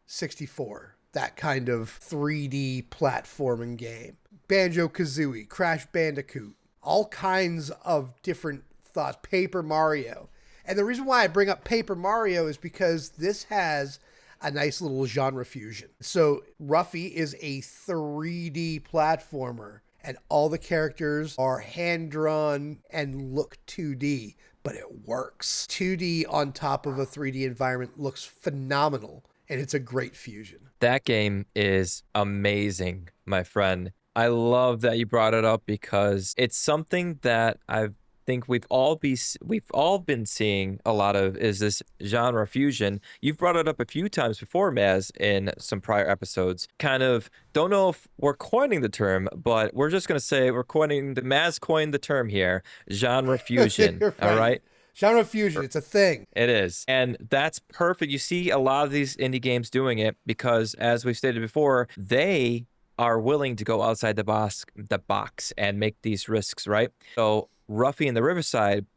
64, that kind of 3D platforming game. Banjo-Kazooie, Crash Bandicoot, all kinds of different thoughts. Paper Mario. And the reason why I bring up Paper Mario is because this has a nice little genre fusion. So Ruffy is a 3D platformer, and all the characters are hand-drawn and look 2D, but it works. 2D on top of a 3D environment looks phenomenal, and it's a great fusion. That game is amazing, my friend. I love that you brought it up because it's something that I think we've all been seeing a lot of, is this genre fusion. You've brought it up a few times before, Maz, in some prior episodes. Kind of don't know if we're coining the term, but we're just gonna say Maz coined the term here, genre fusion. Right. All right. Genre fusion, it's a thing. It is. And that's perfect. You see a lot of these indie games doing it because, as we've stated before, they are willing to go outside the box and make these risks, right? So Ruffy in the Riverside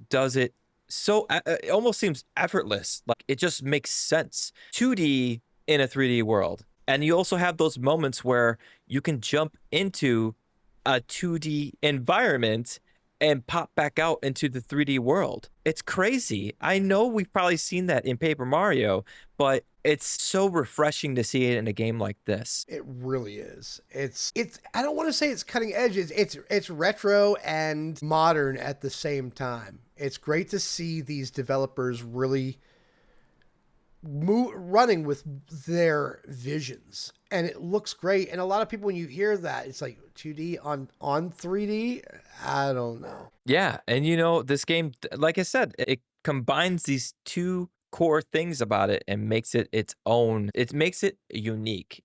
does it so it almost seems effortless. Like it just makes sense. 2D in a 3D world. And you also have those moments where you can jump into a 2D environment and pop back out into the 3D world. It's crazy. I know we've probably seen that in Paper Mario, but it's so refreshing to see it in a game like this. It really is. It's I don't want to say it's cutting edge. It's retro and modern at the same time. It's great to see these developers really running with their visions, and it looks great. And a lot of people, when you hear that, it's like 2D on 3D. I don't know. Yeah, and this game, like I said, it combines these two core things about it and makes it its own. It makes it unique.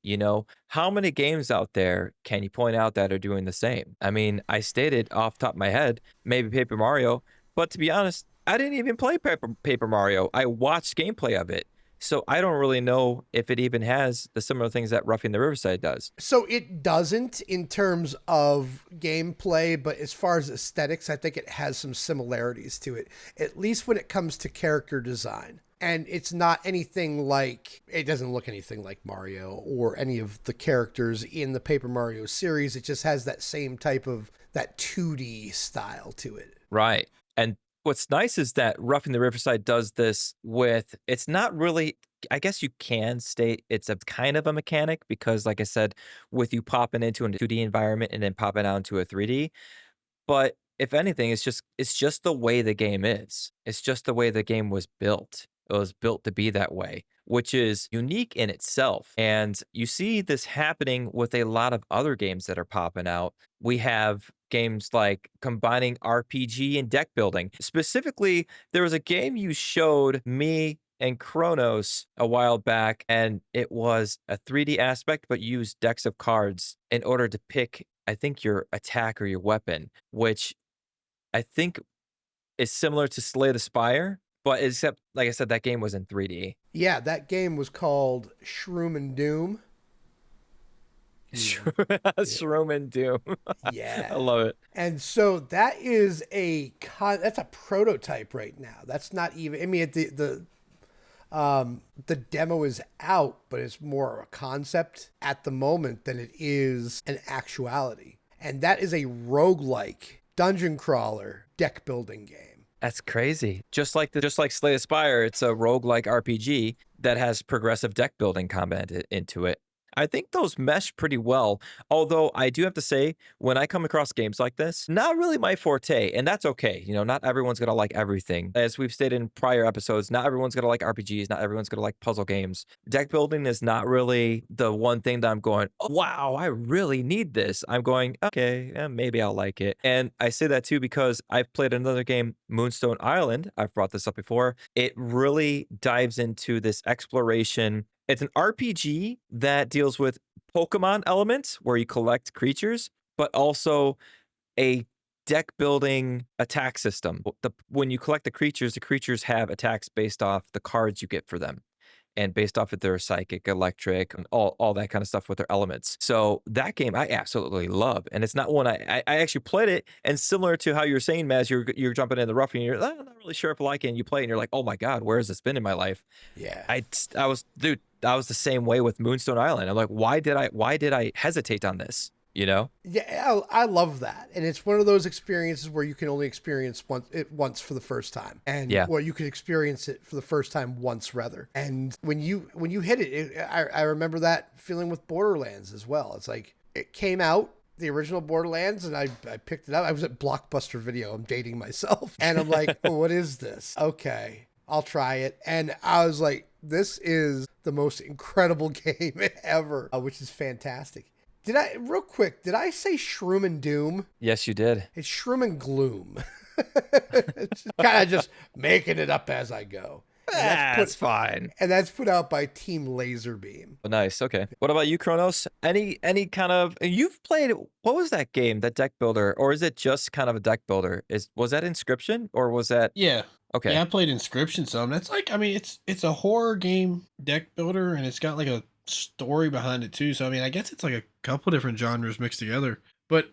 How many games out there can you point out that are doing the same? I mean, I stated off the top of my head, maybe Paper Mario, but to be honest, I didn't even play Paper Mario. I watched gameplay of it. So I don't really know if it even has the similar things that Ruffy in the Riverside does. So it doesn't in terms of gameplay, but as far as aesthetics, I think it has some similarities to it, at least when it comes to character design. And it's not anything like, it doesn't look anything like Mario or any of the characters in the Paper Mario series. It just has that same type of, that 2D style to it. Right. And what's nice is that Ruffy in the Riverside does this with, it's not really, I guess you can state it's a kind of a mechanic because, like I said, with you popping into a 2D environment and then popping out into a 3D. But if anything, it's just the way the game is. It's just the way the game was built. It was built to be that way, which is unique in itself. And you see this happening with a lot of other games that are popping out. We have games like combining RPG and deck building. Specifically, there was a game you showed me and Kronos a while back, and it was a 3D aspect, but used decks of cards in order to pick, I think, your attack or your weapon, which I think is similar to Slay the Spire. But except, like I said, that game was in 3D. Yeah, that game was called Shroom and Doom. Shroom and Doom. Yeah. I love it. And so that is that's a prototype right now. That's not even, I mean, the demo is out, but it's more of a concept at the moment than it is an actuality. And that is a roguelike dungeon crawler deck building game. That's crazy. Just like Slay the Spire, it's a roguelike RPG that has progressive deck building combat into it. I think those mesh pretty well. Although I do have to say, when I come across games like this, not really my forte, and that's okay. Not everyone's gonna like everything. As we've stated in prior episodes, not everyone's gonna like RPGs, not everyone's gonna like puzzle games. Deck building is not really the one thing that I'm going, oh, wow, I really need this. I'm going, okay, maybe I'll like it. And I say that too because I've played another game, Moonstone Island. I've brought this up before. It really dives into this exploration. It's an RPG that deals with Pokemon elements where you collect creatures, but also a deck building attack system. When you collect the creatures have attacks based off the cards you get for them, and based off of their psychic, electric, and all that kind of stuff with their elements. So that game I absolutely love, and it's not one I actually played it, and similar to how you're saying, Maz, you're jumping in the rough and you're I'm not really sure if I like it, and you play it and you're like, oh my god, where has this been in my life? Yeah. I was the same way with Moonstone Island. I'm like, why did I hesitate on this? You know? Yeah, I love that, and it's one of those experiences where you can only experience once for the first time, and well, you can experience it for the first time once rather. And when you hit it, I remember that feeling with Borderlands as well. It's like it came out, the original Borderlands, and I picked it up. I was at Blockbuster Video. I'm dating myself, and I'm like, oh, what is this? Okay, I'll try it, and I was like, this is the most incredible game ever, which is fantastic. Did I say Shroom and Doom? Yes, you did. It's Shroom and Gloom. It's kind of just making it up as I go. That's fine. And that's put out by Team Laserbeam. Oh, nice. Okay. What about you, Kronos? Any kind of you've played? What was that game? That deck builder, or is it just kind of a deck builder? Was that Inscription, or was that? Yeah. Okay. Yeah, I played Inscription some. That's like, I mean, it's a horror game deck builder, and it's got like a story behind it too. So I mean, I guess it's like a couple different genres mixed together. But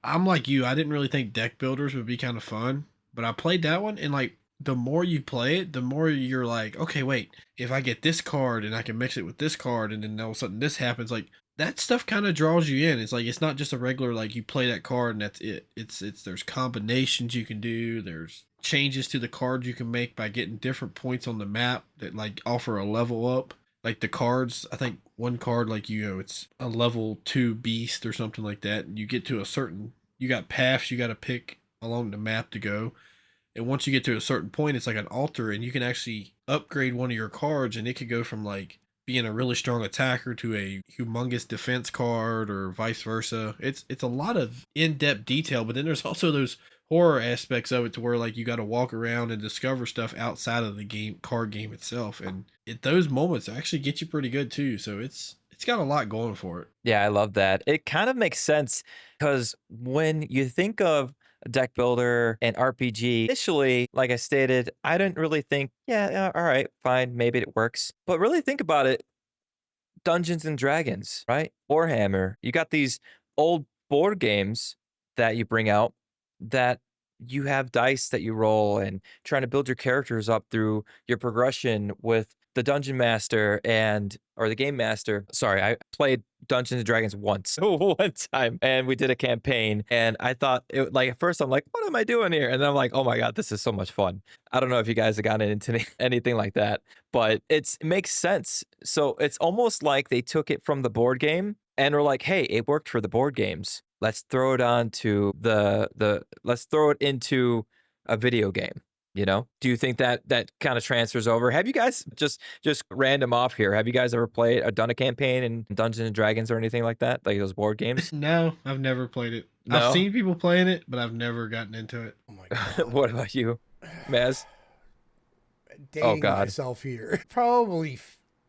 I'm like you, I didn't really think deck builders would be kind of fun, but I played that one, and like the more you play it, the more you're like, okay, wait, if I get this card and I can mix it with this card, and then all of a sudden this happens, like that stuff kind of draws you in. It's like, it's not just a regular, like you play that card and that's it. It's there's combinations you can do. There's changes to the card you can make by getting different points on the map that like offer a level up. Like the cards, I think one card, like, it's a level 2 beast or something like that. And you get to you got paths you got to pick along the map to go. And once you get to a certain point, it's like an altar, and you can actually upgrade one of your cards, and it could go from like being a really strong attacker to a humongous defense card, or vice versa. It's a lot of in-depth detail, but then there's also those horror aspects of it to where like you got to walk around and discover stuff outside of the card game itself, and those moments actually get you pretty good too. So it's got a lot going for it. Yeah, I love that. It kind of makes sense because when you think of deck builder and RPG, initially, like I stated, I didn't really think, yeah, all right, fine, maybe it works. But really think about it, Dungeons and Dragons, right? Warhammer. You got these old board games that you bring out that you have dice that you roll and trying to build your characters up through your progression with the dungeon master or the game master. Sorry, I played Dungeons and Dragons once, one time, and we did a campaign. And I thought at first I'm like, what am I doing here? And then I'm like, oh my God, this is so much fun. I don't know if you guys have gotten into anything like that, but it makes sense. So it's almost like they took it from the board game and were like, hey, it worked for the board games. Let's throw it onto let's throw it into a video game. You know, do you think that kind of transfers over? Have you guys just random off here? Have you guys ever played or done a campaign in Dungeons and Dragons or anything like that? Like those board games? No, I've never played it. No? I've seen people playing it, but I've never gotten into it. Oh my God. What about you, Maz? Dating myself here. Probably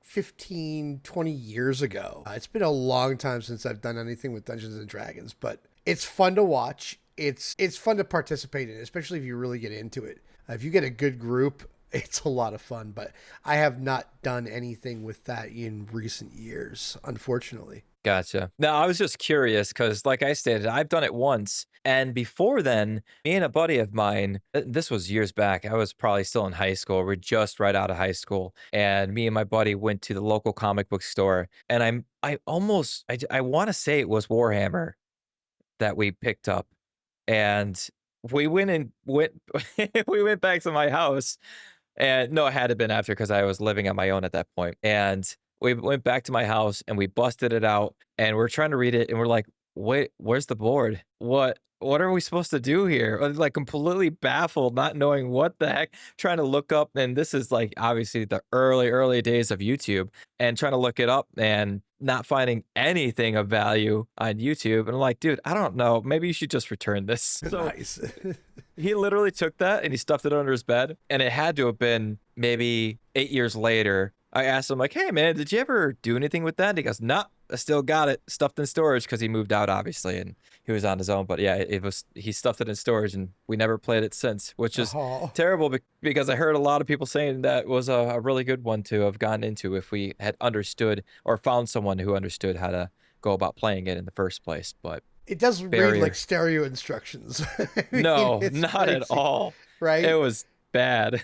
15, 20 years ago. It's been a long time since I've done anything with Dungeons and Dragons, but it's fun to watch. It's fun to participate in, especially if you really get into it. If you get a good group, it's a lot of fun, but I have not done anything with that in recent years, unfortunately. Gotcha. Now, I was just curious because, like I stated, I've done it once. And before then, me and a buddy of mine, this was years back. I was probably still in high school. We're just right out of high school. And me and my buddy went to the local comic book store. And I want to say it was Warhammer that we picked up. And we went we went back to my house, and no, it had to have been after because I was living on my own at that point. And we went back to my house and we busted it out and we're trying to read it and we're like, wait, where's the board? What are we supposed to do here? Like completely baffled, not knowing what the heck, trying to look up. And this is like obviously the early days of YouTube, and trying to look it up and not finding anything of value on YouTube. And I'm like, dude, I don't know. Maybe you should just return this. So Nice. he literally took that and he stuffed it under his bed. And it had to have been maybe 8 years later. I asked him like, hey man, did you ever do anything with that? And he goes, nah, I still got it stuffed in storage because he moved out, obviously, and he was on his own. But yeah, he stuffed it in storage, and we never played it since, which is Oh, terrible because I heard a lot of people saying that was a really good one to have gotten into if we had understood or found someone who understood how to go about playing it in the first place. But it doesn't read barrier. like stereo instructions. I mean, No, it's not at crazy, all. right? It was bad.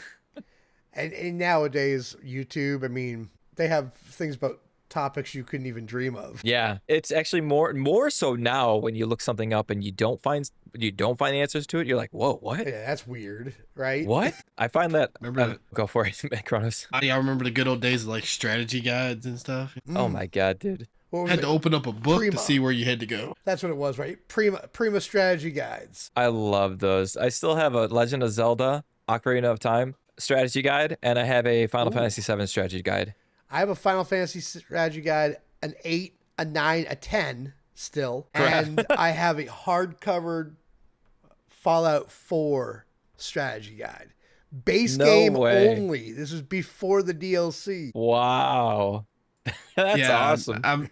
And nowadays, YouTube, I mean, they have things about topics you couldn't even dream of. Yeah, it's actually more so now when you look something up and you don't find answers to it. You're like, whoa, what? Yeah, that's weird, right? What? I find that. Remember that? Go for it, Kronos. I remember the good old days of like strategy guides and stuff. Oh my god, dude. What was Had it? to open up a book Prima. to see where you had to go. That's what it was, right? Prima strategy guides. I love those. I still have a Legend of Zelda Ocarina of Time strategy guide, and I have a Final Fantasy VII strategy guide. I have a Final Fantasy strategy guide, an 8, a 9, a 10 still. Crap. And I have a hardcover Fallout 4 strategy guide. Base No game way. only. This was before the DLC. Wow, that's awesome.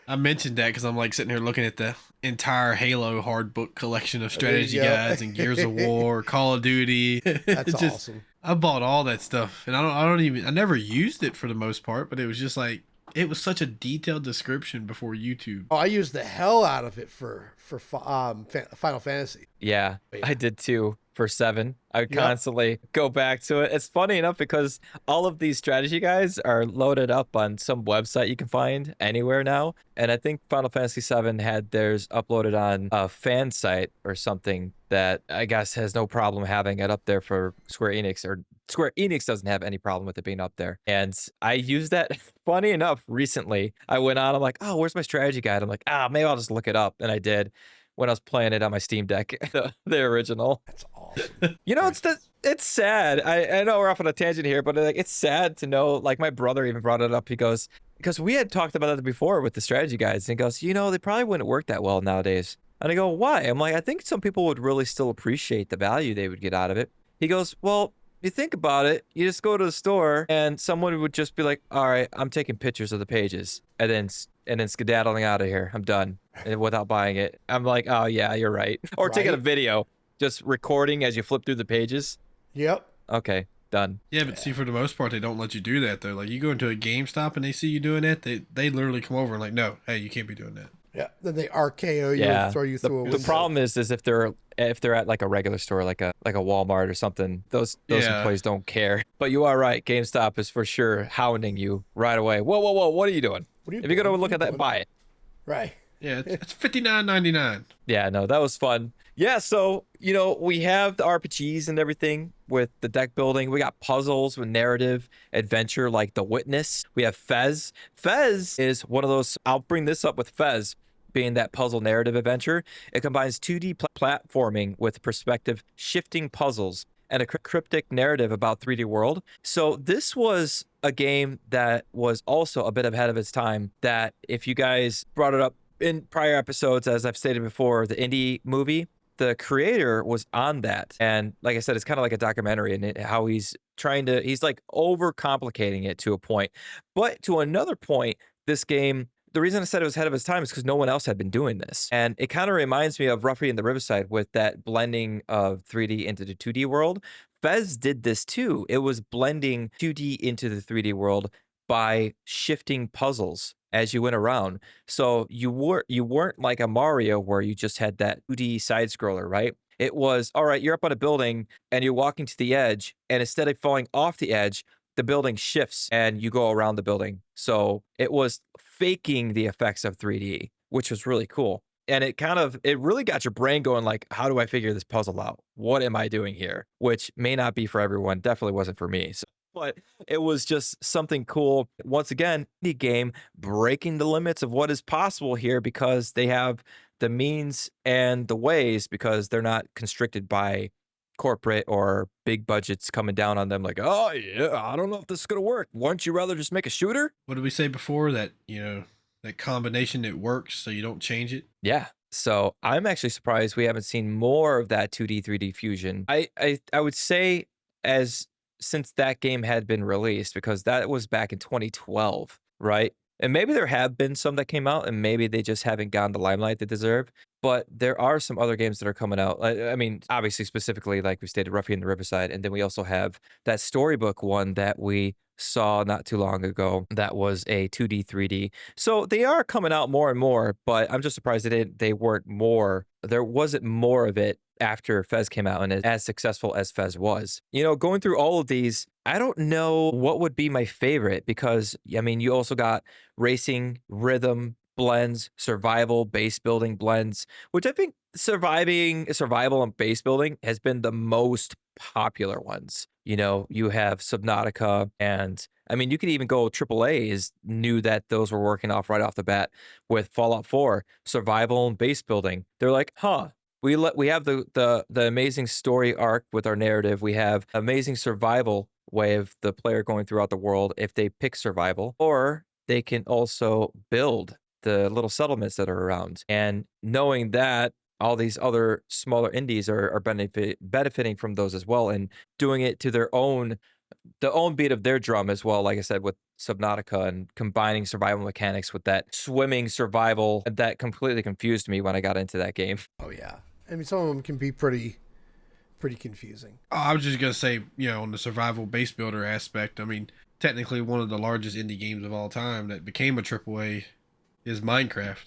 I mentioned that because I'm like sitting here looking at the entire Halo hard book collection of There you strategy go. guides and Gears of War, Call of Duty. That's It's just- awesome. I bought all that stuff, and I never used it for the most part, but it was just like it was such a detailed description before YouTube. Oh, I used the hell out of it for Final Fantasy. Yeah, Yeah. I did too for 7. I would Yep. constantly go back to it. It's funny enough because all of these strategy guides are loaded up on some website you can find anywhere now. And I think Final Fantasy VII had theirs uploaded on a fan site or something that I guess has no problem having it up there for Square Enix, or Square Enix doesn't have any problem with it being up there. And I used that, funny enough, recently. I went on, I'm like, oh, where's my strategy guide? I'm like, maybe I'll just look it up. And I did when I was playing it on my Steam Deck, the original. That's awesome. You know, it's sad. I know we're off on a tangent here, but like it's sad to know. Like my brother even brought it up. He goes, because we had talked about it before with the strategy guides, and he goes, they probably wouldn't work that well nowadays. And I go, why? I'm like, I think some people would really still appreciate the value they would get out of it. He goes, well, you think about it, you just go to the store and someone would just be like, all right, I'm taking pictures of the pages and then skedaddling out of here. I'm done, and without buying it. I'm like, oh yeah, you're right. Or taking a Right. video, just recording as you flip through the pages. Yep. Okay, done. Yeah, but see, for the most part, they don't let you do that though. Like you go into a GameStop and they see you doing that, they literally come over and like, no, hey, you can't be doing that. Yeah. Then they RKO you Yeah. and throw you through a The window. problem is if they're at like a regular store, like a Walmart or something, those Yeah. employees don't care. But you are right. GameStop is for sure hounding you right away. Whoa, what are you doing? What are you If you're gonna doing? look What at are that, you buy it. Right. Yeah, it's $59.99. Yeah, no, that was fun. Yeah, so, we have the RPGs and everything with the deck building. We got puzzles with narrative, adventure, like The Witness. We have Fez. Fez is one of those, I'll bring this up with Fez being that puzzle narrative adventure. It combines 2D platforming with perspective shifting puzzles and a cryptic narrative about 3D world. So this was a game that was also a bit ahead of its time, that if you guys brought it up in prior episodes, as I've stated before, the indie movie, the creator was on that. And like I said, it's kind of like a documentary, and how he's like overcomplicating it to a point. But to another point, this game, the reason I said it was ahead of its time is because no one else had been doing this. And it kind of reminds me of Ruffy and the Riverside with that blending of 3D into the 2D world. Fez did this too. It was blending 2D into the 3D world by shifting puzzles as you went around. So you weren't like a Mario where you just had that 2D side scroller, right? It was, all right, you're up on a building and you're walking to the edge, and instead of falling off the edge, the building shifts and you go around the building. So it was faking the effects of 3D, which was really cool. And it really got your brain going like, how do I figure this puzzle out? What am I doing here? Which may not be for everyone. Definitely wasn't for me. So, but it was just something cool. Once again, indie game breaking the limits of what is possible here, because they have the means and the ways, because they're not constricted by corporate or big budgets coming down on them like, oh yeah, I don't know if this is gonna work. Wouldn't you rather just make a shooter? What did we say before? That, that combination that works so you don't change it? Yeah. So I'm actually surprised we haven't seen more of that 2D 3D fusion. I would say since that game had been released, because that was back in 2012, right? And maybe there have been some that came out, and maybe they just haven't gotten the limelight they deserve. But there are some other games that are coming out. I mean, obviously, specifically, like we stated, Ruffian the Riverside. And then we also have that storybook one that we saw not too long ago that was a 2D, 3D. So they are coming out more and more, but I'm just surprised they weren't more. There wasn't more of it after Fez came out and as successful as Fez was. Going through all of these, I don't know what would be my favorite because, I mean, you also got racing, rhythm, blends, survival, base building blends, which I think survival and base building has been the most popular ones. You have Subnautica, and I mean, you could even go AAA is knew that those were working off right off the bat with Fallout 4, survival and base building. They're like, huh. We have the amazing story arc with our narrative. We have amazing survival way of the player going throughout the world if they pick survival, or they can also build the little settlements that are around. And knowing that all these other smaller indies are benefiting from those as well and doing it to the own beat of their drum as well, like I said, with Subnautica and combining survival mechanics with that swimming survival that completely confused me when I got into that game. Oh yeah. I mean, some of them can be pretty confusing. Oh, I was just gonna say, on the survival base builder aspect, I mean, technically one of the largest indie games of all time that became a AAA is Minecraft.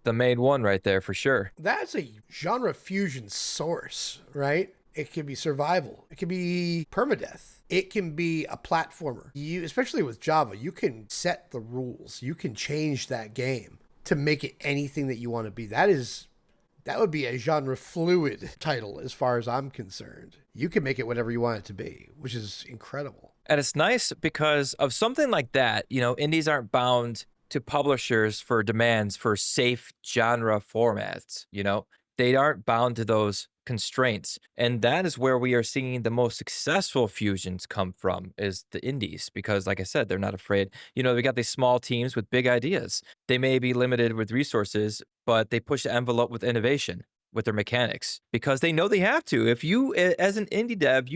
The main one right there for sure. That's a genre fusion source, right? It can be survival. It can be permadeath. It can be a platformer. Especially with Java, you can set the rules. You can change that game to make it anything that you want to be. That would be a genre fluid title as far as I'm concerned. You can make it whatever you want it to be, which is incredible. And it's nice because of something like that, indies aren't bound to publishers for demands for safe genre formats. They aren't bound to those constraints. And that is where we are seeing the most successful fusions come from is the indies, because like I said, they're not afraid. We got these small teams with big ideas. They may be limited with resources, but they push the envelope with innovation with their mechanics because they know they have to. If you, as an indie dev,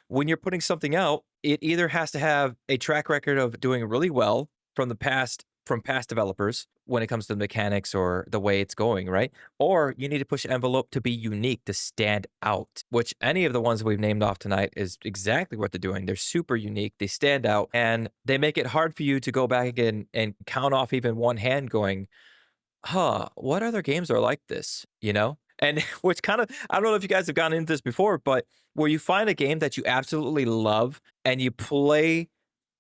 when you're putting something out, it either has to have a track record of doing really well from past developers when it comes to the mechanics or the way it's going, right? Or you need to push the envelope to be unique, to stand out, which any of the ones we've named off tonight is exactly what they're doing. They're super unique, they stand out, and they make it hard for you to go back again and count off even one hand going, what other games are like this, And which kind of, I don't know if you guys have gotten into this before, but where you find a game that you absolutely love and you play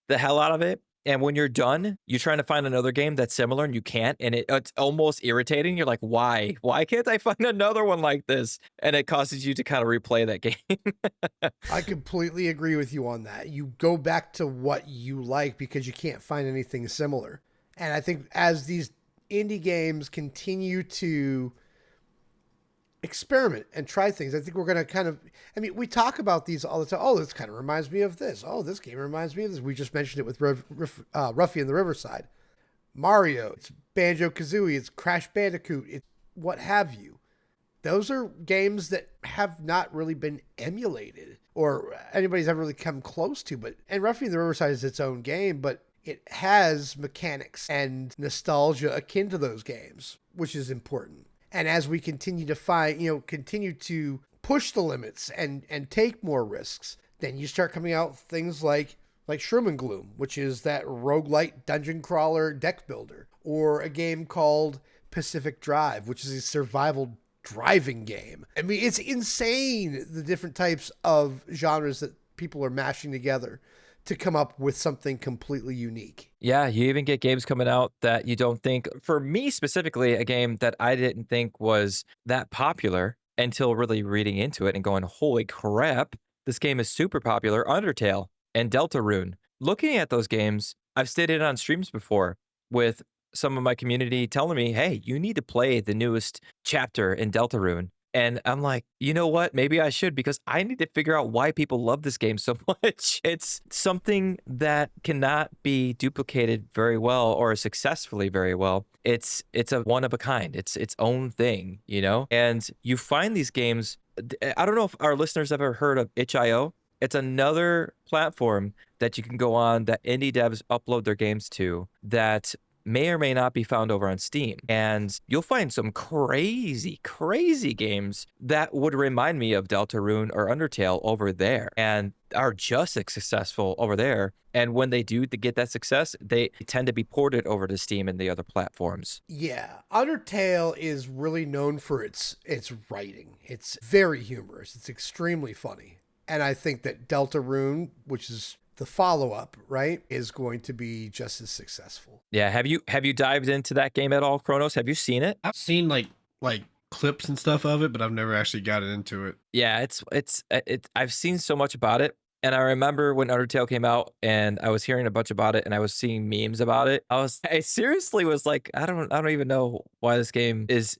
the hell out of it, and when you're done, you're trying to find another game that's similar and you can't, and it's almost irritating. You're like, why? Why can't I find another one like this? And it causes you to kind of replay that game. I completely agree with you on that. You go back to what you like because you can't find anything similar. And I think as these indie games continue to experiment and try things, I think we're going to we talk about these all the time. Oh, this kind of reminds me of this. Oh, this game reminds me of this. We just mentioned it with Ruffian the Riverside. Mario, it's Banjo-Kazooie, it's Crash Bandicoot, it's what have you. Those are games that have not really been emulated or anybody's ever really come close to. And Ruffian the Riverside is its own game, but it has mechanics and nostalgia akin to those games, which is important. And as we continue to continue to push the limits and take more risks, then you start coming out things like Shroom and Gloom, which is that roguelite dungeon crawler deck builder, or a game called Pacific Drive, which is a survival driving game. I mean, it's insane the different types of genres that people are mashing together to come up with something completely unique. Yeah, you even get games coming out that you don't think, for me specifically, a game that I didn't think was that popular until really reading into it and going, holy crap, this game is super popular, Undertale and Deltarune. Looking at those games, I've stated on streams before with some of my community telling me, hey, you need to play the newest chapter in Deltarune. And I'm like, you know what? Maybe I should, because I need to figure out why people love this game so much. It's something that cannot be duplicated very well or successfully very well. It's a one of a kind. It's its own thing, And you find these games. I don't know if our listeners ever heard of itch.io. It's another platform that you can go on that indie devs upload their games to that may or may not be found over on Steam. And you'll find some crazy, crazy games that would remind me of Deltarune or Undertale over there and are just as successful over there. And when they do to get that success, they tend to be ported over to Steam and the other platforms. Yeah, Undertale is really known for its writing. It's very humorous. It's extremely funny. And I think that Deltarune, which is the follow-up, right, is going to be just as successful. Yeah, have you dived into that game at all, Kronos? Have you seen it? I've seen like clips and stuff of it, but I've never actually gotten into it. Yeah, it's I've seen so much about it. And I remember when Undertale came out and I was hearing a bunch about it and I was seeing memes about it. I seriously was like, I don't even know why this game is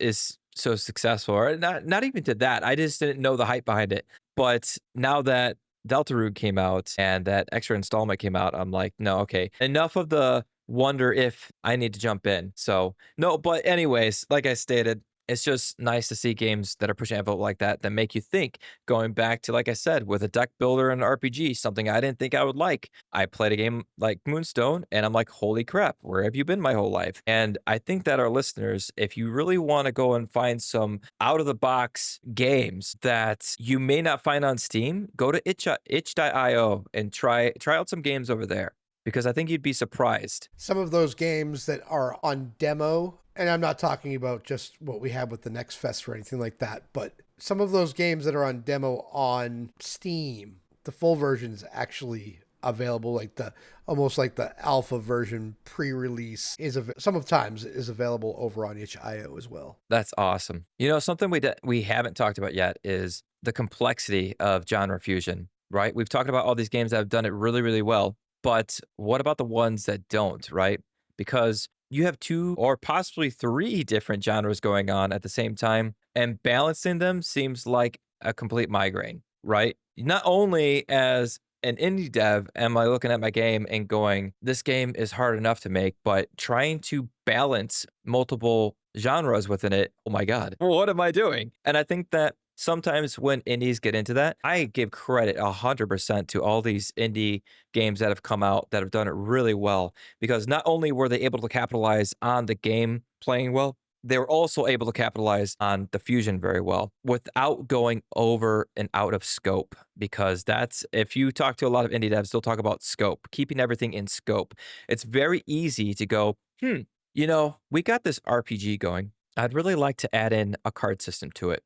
so successful. Or not even to that. I just didn't know the hype behind it. But now that Deltarune came out and that extra installment came out, I'm like, no, okay. Enough of the wonder if I need to jump in. So no, but anyways, like I stated, it's just nice to see games that are pushing envelope like that make you think. Going back to, like I said, with a deck builder and an RPG, something I didn't think I would like. I played a game like Moonstone and I'm like, holy crap, where have you been my whole life? And I think that our listeners, if you really want to go and find some out of the box games that you may not find on Steam, go to itch.io and try out some games over there, because I think you'd be surprised. Some of those games that are on demo, and I'm not talking about just what we have with the Next Fest or anything like that, but some of those games that are on demo on Steam, the full version is actually available, like almost like the alpha version pre-release sometimes is available over on itch.io as well. That's awesome. You know, something we haven't talked about yet is the complexity of genre fusion, right? We've talked about all these games that have done it really, really well, but what about the ones that don't, right? Because you have 2 or possibly 3 different genres going on at the same time, and balancing them seems like a complete migraine, right? Not only as an indie dev am I looking at my game and going, this game is hard enough to make, but trying to balance multiple genres within it, oh my God, what am I doing? And I think that sometimes when indies get into that, I give credit 100% to all these indie games that have come out that have done it really well, because not only were they able to capitalize on the game playing well, they were also able to capitalize on the fusion very well without going over and out of scope. Because that's, if you talk to a lot of indie devs, they'll talk about scope, keeping everything in scope. It's very easy to go, you know, we got this RPG going. I'd really like to add in a card system to it.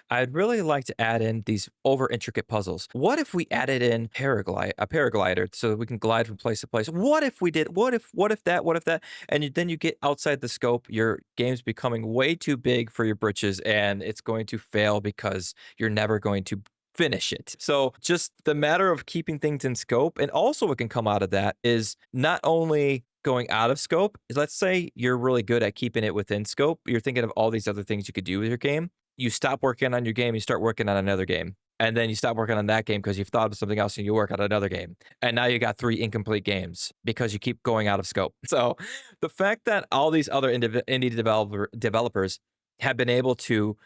I'd really like to add in these over intricate puzzles. What if we added in a paraglider so that we can glide from place to place? What if we did, what if that? And then you get outside the scope, your game's becoming way too big for your britches and it's going to fail because you're never going to finish it. So just the matter of keeping things in scope. And also what can come out of that is not only going out of scope, let's say you're really good at keeping it within scope. You're thinking of all these other things you could do with your game. You stop working on your game, you start working on another game. And then you stop working on that game because you've thought of something else and you work on another game. And now you got 3 incomplete games because you keep going out of scope. So the fact that all these other indie developers have been able to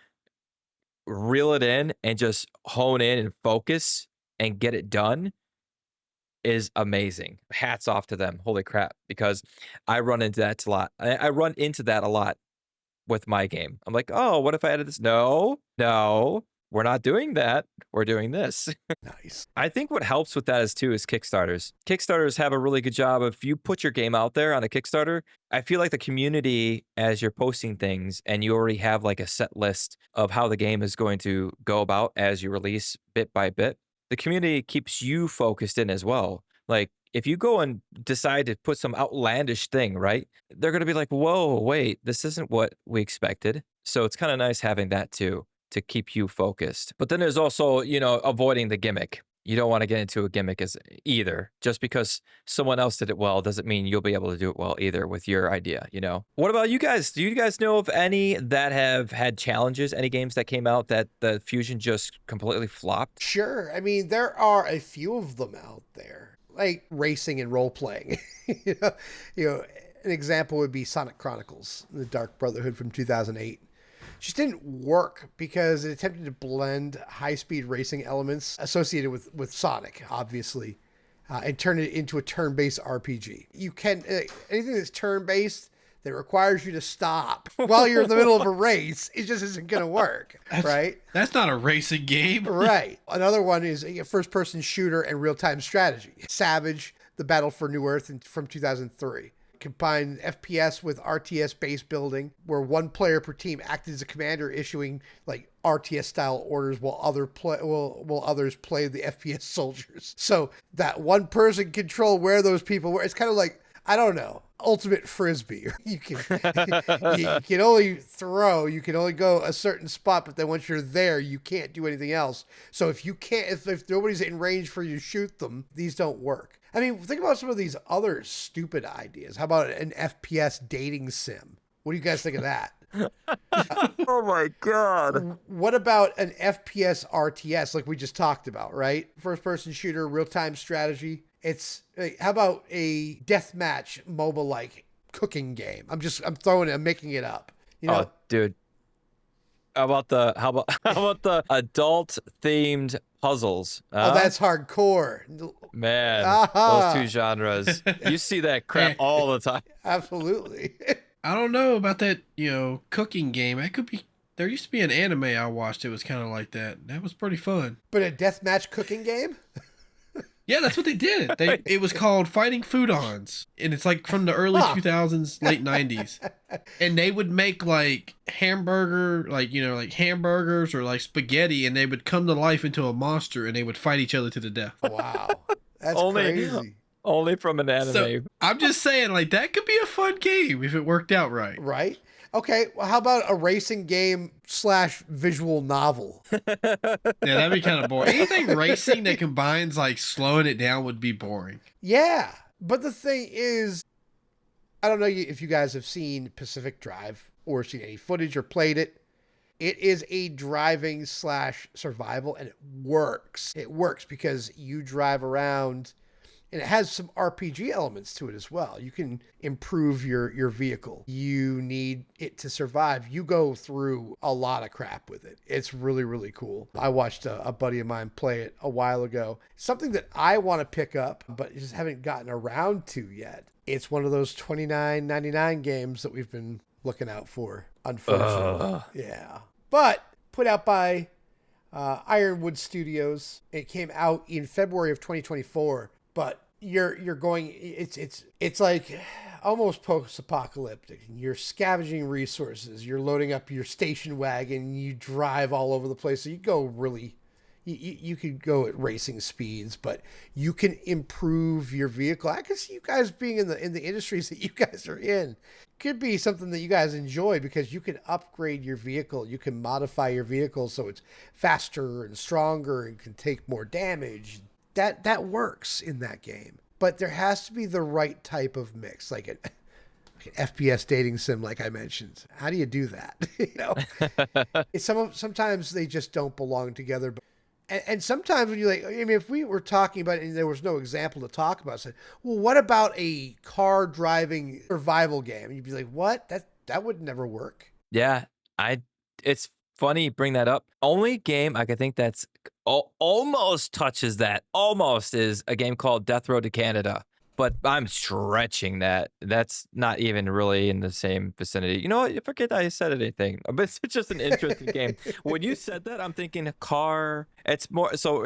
reel it in and just hone in and focus and get it done is amazing. Hats off to them. Holy crap. Because I run into that a lot. I run into that a lot with my game. I'm like, oh, what if I added this? No, we're not doing that. We're doing this. Nice. I think what helps with that is Kickstarters. Kickstarters have a really good job. If you put your game out there on a Kickstarter, I feel like the community, as you're posting things and you already have like a set list of how the game is going to go about as you release bit by bit, the community keeps you focused in as well. Like, if you go and decide to put some outlandish thing, right? They're going to be like, whoa, wait, this isn't what we expected. So it's kind of nice having that too, to keep you focused. But then there's also, you know, avoiding the gimmick. You don't want to get into a gimmick as either. Just because someone else did it well doesn't mean you'll be able to do it well either with your idea, you know? What about you guys? Do you guys know of any that have had challenges? Any games that came out that the fusion just completely flopped? Sure. I mean, there are a few of them out there, like racing and role playing. you know, an example would be Sonic Chronicles, the Dark Brotherhood from 2008. just didn't work because it attempted to blend high-speed racing elements associated with Sonic, obviously, and turn it into a turn-based RPG. You can anything that's turn-based that requires you to stop while you're in the middle of a race, it just isn't going to work, right? That's not a racing game. Right. Another one is a first-person shooter and real-time strategy. Savage, The Battle for New Earth from 2003. Combine FPS with RTS base building, where one player per team acted as a commander, issuing like RTS style orders while others play the FPS soldiers. So that one person control where those people were. It's kind of like, I don't know, ultimate frisbee. You can only throw, you can only go a certain spot, but then once you're there, you can't do anything else. So if nobody's in range for you to shoot them, these don't work. I mean, think about some of these other stupid ideas. How about an FPS dating sim? What do you guys think of that? Oh my God. What about an FPS RTS like we just talked about, right? First person shooter, real-time strategy. It's how about a deathmatch mobile like cooking game? I'm making it up. You know? Oh, dude. How about the adult themed puzzles? Oh, that's hardcore. Man, Aha. those two genres. You see that crap all the time. Absolutely. I don't know about that, cooking game. It could be. There used to be an anime I watched. It was kind of like that. That was pretty fun. But a deathmatch cooking game? Yeah, that's what they did. It was called Fighting Foodons, and it's like from the early 2000s, late 90s. And they would make like hamburgers or like spaghetti, and they would come to life into a monster, and they would fight each other to the death. Wow, that's crazy. Only from an anime. So, I'm just saying, like, that could be a fun game if it worked out right. Right? Okay, well, how about a racing game / visual novel? Yeah, that'd be kind of boring. Anything racing that combines like slowing it down would be boring. Yeah, but the thing is, I don't know if you guys have seen Pacific Drive or seen any footage or played it. It is a driving / survival, and it works. It works because you drive around, and it has some RPG elements to it as well. You can improve your vehicle. You need it to survive. You go through a lot of crap with it. It's really, really cool. I watched a buddy of mine play it a while ago. Something that I want to pick up, but just haven't gotten around to yet. It's one of those $29.99 games that we've been looking out for, unfortunately. Yeah. But put out by Ironwood Studios. It came out in February of 2024. But you're going, it's like almost post-apocalyptic. You're scavenging resources. You're loading up your station wagon. You drive all over the place. So you go really, you could go at racing speeds, but you can improve your vehicle. I can see you guys being in the industries that you guys are in. Could be something that you guys enjoy because you can upgrade your vehicle. You can modify your vehicle so it's faster and stronger and can take more damage. That works in that game, but there has to be the right type of mix, like an FPS dating sim, like I mentioned. How do you do that? Sometimes they just don't belong together. But, and sometimes when you if we were talking about it and there was no example to talk about, said, well, what about a car driving survival game? And you'd be like, what? That would never work. Yeah, it's funny you bring that up. Only game I could think that's almost touches that. Almost is a game called Death Road to Canada. But I'm stretching that. That's not even really in the same vicinity. You know what? Forget I said anything. But it's just an interesting game. When you said that, I'm thinking a car. It's more so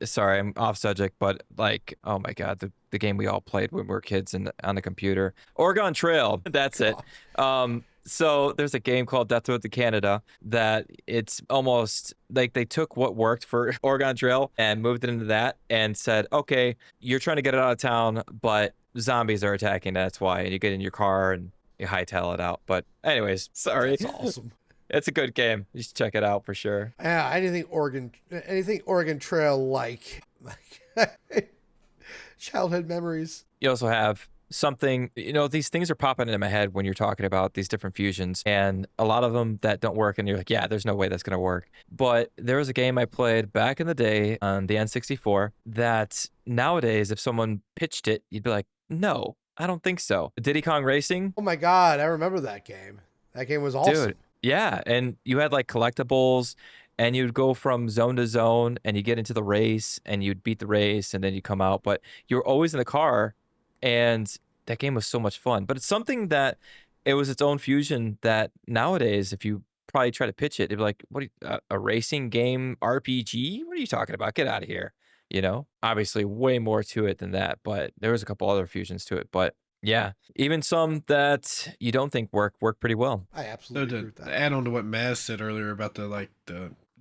sorry, I'm off subject, but like, oh my God, the game we all played when we were kids and on the computer. Oregon Trail. That's it. So there's a game called Death Road to Canada that it's almost like they took what worked for Oregon Trail and moved it into that and said, okay, you're trying to get it out of town, but zombies are attacking. That's why. And you get in your car and you hightail it out. But anyways, sorry. That's awesome. It's a good game. You should check it out for sure. Yeah, anything Oregon Trail like childhood memories. You also have something, these things are popping into my head when you're talking about these different fusions, and a lot of them that don't work, and you're like, yeah, there's no way that's going to work. But there was a game I played back in the day on the N64 that nowadays, if someone pitched it, you'd be like, no, I don't think so. Diddy Kong Racing. Oh my God, I remember that game. That game was awesome. Dude, Yeah, and you had like collectibles, and you'd go from zone to zone, and you get into the race, and you'd beat the race, and then you come out. But you're always in the car, and that game was so much fun. But it's something that it was its own fusion that nowadays, if you probably try to pitch it, they'd be like, "What? A racing game RPG? What are you talking about? Get out of here!" You know, obviously, way more to it than that. But there was a couple other fusions to it. But yeah, even some that you don't think work pretty well. I So absolutely agree to with that. add on to what Maz said earlier about the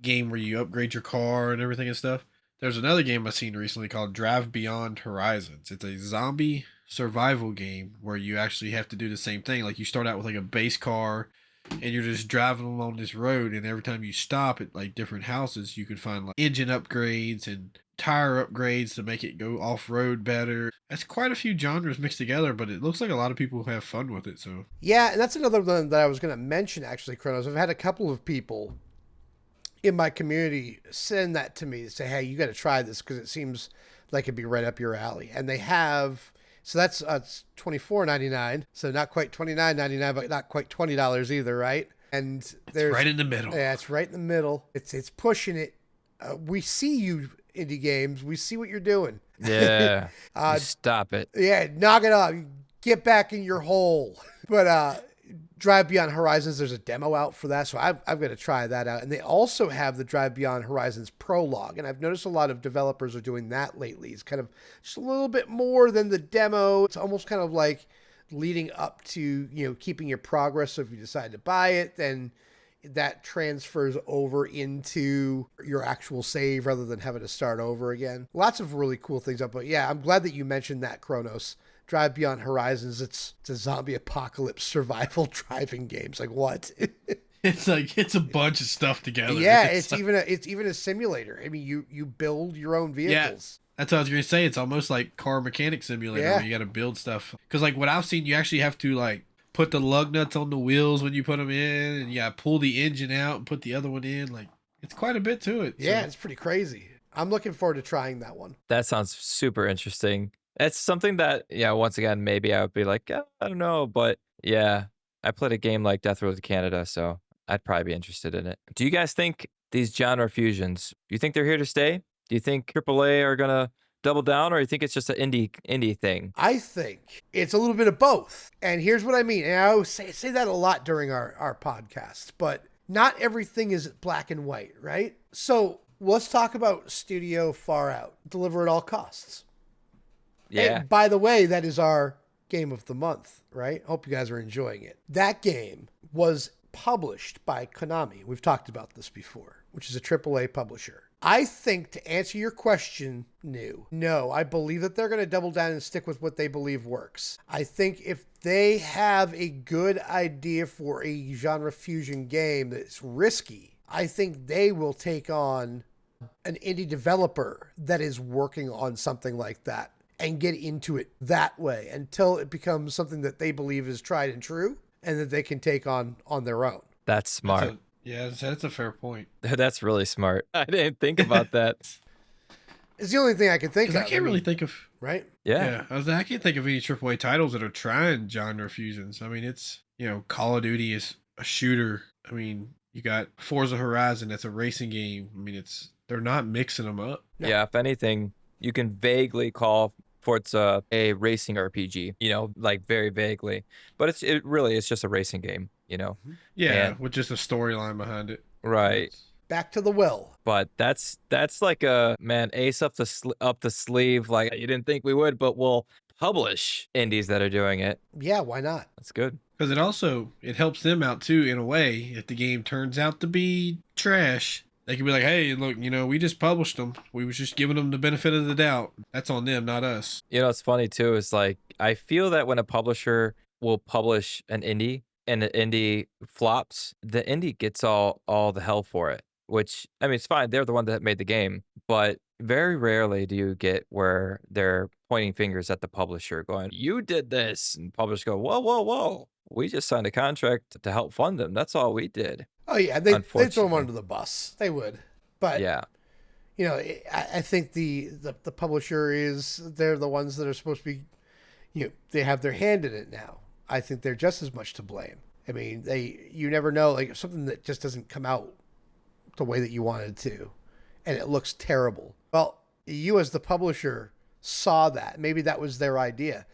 game where you upgrade your car and everything and stuff, there's another game I've seen recently called Drive Beyond Horizons. It's a zombie survival game where you actually have to do the same thing. Like you start out with like a base car and you're just driving along this road, and every time you stop at like different houses you can find like engine upgrades and tire upgrades to make it go off-road better. That's quite a few genres mixed together, but it looks like a lot of people have fun with it. So Yeah, and that's another one that I was going to mention, actually, Kronos. I've had a couple of people in my community send that to me to say, hey, you got to try this because it seems like it'd be right up your alley. And they have, so that's it's $24.99, so not quite $29.99, but not quite $20 either, right? And there's right in the middle. Yeah, it's right in the middle. It's pushing it. We see you, indie games. We see what you're doing. Yeah. You stop it. Yeah, knock it off. Get back in your hole. But Drive Beyond Horizons, there's a demo out for that, so I've got to try that out. And they also have the Drive Beyond Horizons prologue, and I've noticed a lot of developers are doing that lately. It's kind of just a little bit more than the demo. It's almost kind of like leading up to, keeping your progress. So if you decide to buy it, then that transfers over into your actual save rather than having to start over again. Lots of really cool things up. But yeah, I'm glad that you mentioned that, Kronos. Drive Beyond Horizons, it's a zombie apocalypse survival driving game. It's like, what? It's a bunch of stuff together. Yeah, it's even a simulator. I mean, you build your own vehicles. That's what I was going to say. It's almost like car mechanic simulator where you got to build stuff. Because like what I've seen, you actually have to like put the lug nuts on the wheels when you put them in, and you got to pull the engine out and put the other one in. Like it's quite a bit to it. Yeah, so. It's pretty crazy. I'm looking forward to trying that one. That sounds super interesting. It's something that, once again, maybe I would be like, I don't know. But yeah, I played a game like Death Road to Canada, so I'd probably be interested in it. Do you guys think these genre fusions, do you think they're here to stay? Do you think AAA are going to double down, or do you think it's just an indie thing? I think it's a little bit of both. And here's what I mean. And I always say that a lot during our podcasts, but not everything is black and white, right? So let's talk about Studio Far Out. Deliver at all costs. Yeah. And by the way, that is our game of the month, right? Hope you guys are enjoying it. That game was published by Konami. We've talked about this before, which is a AAA publisher. I think, to answer your question, no, I believe that they're going to double down and stick with what they believe works. I think if they have a good idea for a genre fusion game that's risky, I think they will take on an indie developer that is working on something like that and get into it that way until it becomes something that they believe is tried and true and that they can take on their own. That's smart. That's a fair point. That's really smart. I didn't think about that. It's the only thing I can think of. I can't really think of... Right? Yeah. I can't think of any AAA titles that are trying genre fusions. I mean, it's, Call of Duty is a shooter. I mean, you got Forza Horizon, that's a racing game. I mean, they're not mixing them up. No. Yeah, if anything, you can vaguely call Forza a racing RPG, like very vaguely. But it's really just a racing game, Yeah, And- with just a storyline behind it. Right. Back to the well. But that's like a ace up the sleeve. Like, you didn't think we would, but we'll publish indies that are doing it. Yeah, why not? That's good. Because it helps them out too in a way. If the game turns out to be trash, they can be like, hey, look, we just published them. We was just giving them the benefit of the doubt. That's on them, not us. It's funny too, is like, I feel that when a publisher will publish an indie and the indie flops, the indie gets all the hell for it. Which, I mean, it's fine. They're the one that made the game. But very rarely do you get where they're pointing fingers at the publisher going, you did this. And publishers go, whoa, whoa, whoa. We just signed a contract to help fund them. That's all we did. Oh, yeah, they throw them Unfortunately. under the bus. They would. But, Yeah. I think the publisher they're the ones that are supposed to be, they have their hand in it now. I think they're just as much to blame. I mean, you never know, like something that just doesn't come out the way that you wanted it to, and it looks terrible. Well, you as the publisher saw that. Maybe that was their idea.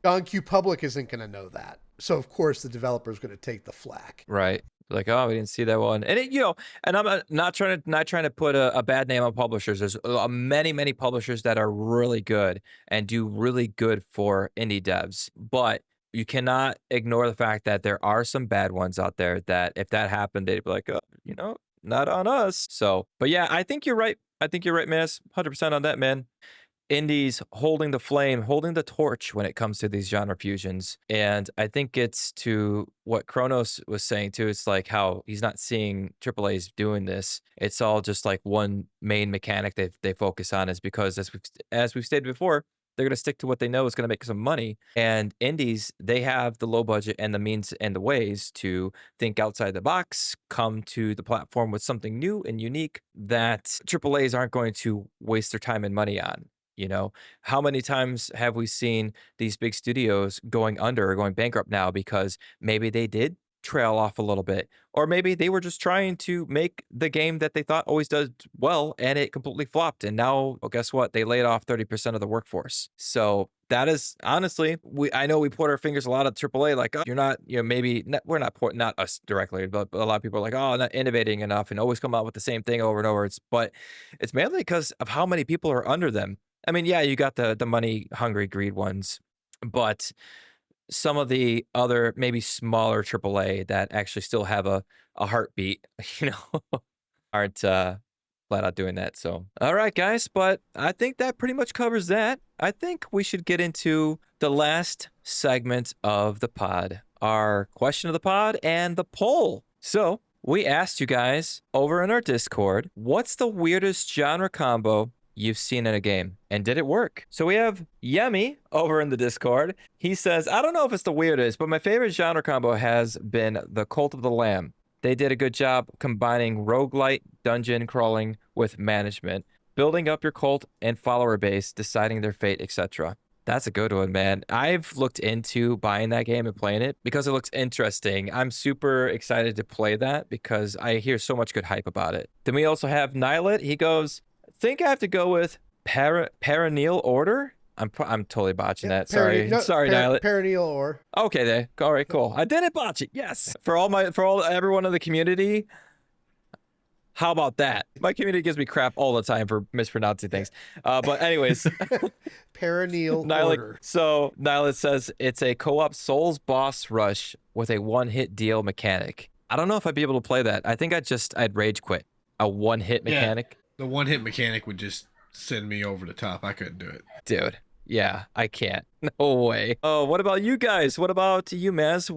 John Q. Public isn't going to know that. So of course the developer is going to take the flack. Right. Like, oh, we didn't see that one. And and I'm not trying to put a bad name on publishers. There's many publishers that are really good and do really good for indie devs. But you cannot ignore the fact that there are some bad ones out there that if that happened, they'd be like, oh, not on us. So, but yeah, I think you're right. I think you're right, man. 100% on that, man. Indies holding the flame, holding the torch when it comes to these genre fusions. And I think it's to what Kronos was saying too. It's like how he's not seeing AAA's doing this. It's all just like one main mechanic they focus on is because as we've stated before, they're going to stick to what they know is going to make some money. And indies, they have the low budget and the means and the ways to think outside the box, come to the platform with something new and unique that AAA's aren't going to waste their time and money on. How many times have we seen these big studios going under or going bankrupt now because maybe they did trail off a little bit, or maybe they were just trying to make the game that they thought always does well and it completely flopped. And now, well, guess what? They laid off 30% of the workforce. So that is honestly, I know we put our fingers a lot at AAA, like, oh, you're not, maybe not, we're not not us directly, but a lot of people are like, oh, not innovating enough and always come out with the same thing over and over. But it's mainly because of how many people are under them. I mean, yeah, you got the money hungry greed ones, but some of the other maybe smaller AAA that actually still have a heartbeat, aren't flat out doing that. So, all right, guys, but I think that pretty much covers that. I think we should get into the last segment of the pod, our question of the pod and the poll. So we asked you guys over in our Discord, what's the weirdest genre combo you've seen in a game, and did it work? So we have Yemi over in the Discord. He says, I don't know if it's the weirdest, but my favorite genre combo has been the Cult of the Lamb. They did a good job combining roguelite dungeon crawling with management, building up your cult and follower base, deciding their fate, etc. That's a good one, man. I've looked into buying that game and playing it because it looks interesting. I'm super excited to play that because I hear so much good hype about it. Then we also have Nilet. He goes, think I have to go with Perineal Order. I'm totally botching that. Sorry, Nilet. Perineal Order. Okay, there. All right, cool. I didn't botch it. Yes. For everyone in the community. How about that? My community gives me crap all the time for mispronouncing things. But anyways, Perineal Order. So Nilet says it's a co-op Souls boss rush with a one-hit deal mechanic. I don't know if I'd be able to play that. I think I'd rage quit. A one-hit mechanic. The one-hit mechanic would just send me over the top. I couldn't do it. Dude, yeah, I can't. No way. Oh, what about you guys? What about you, Maz?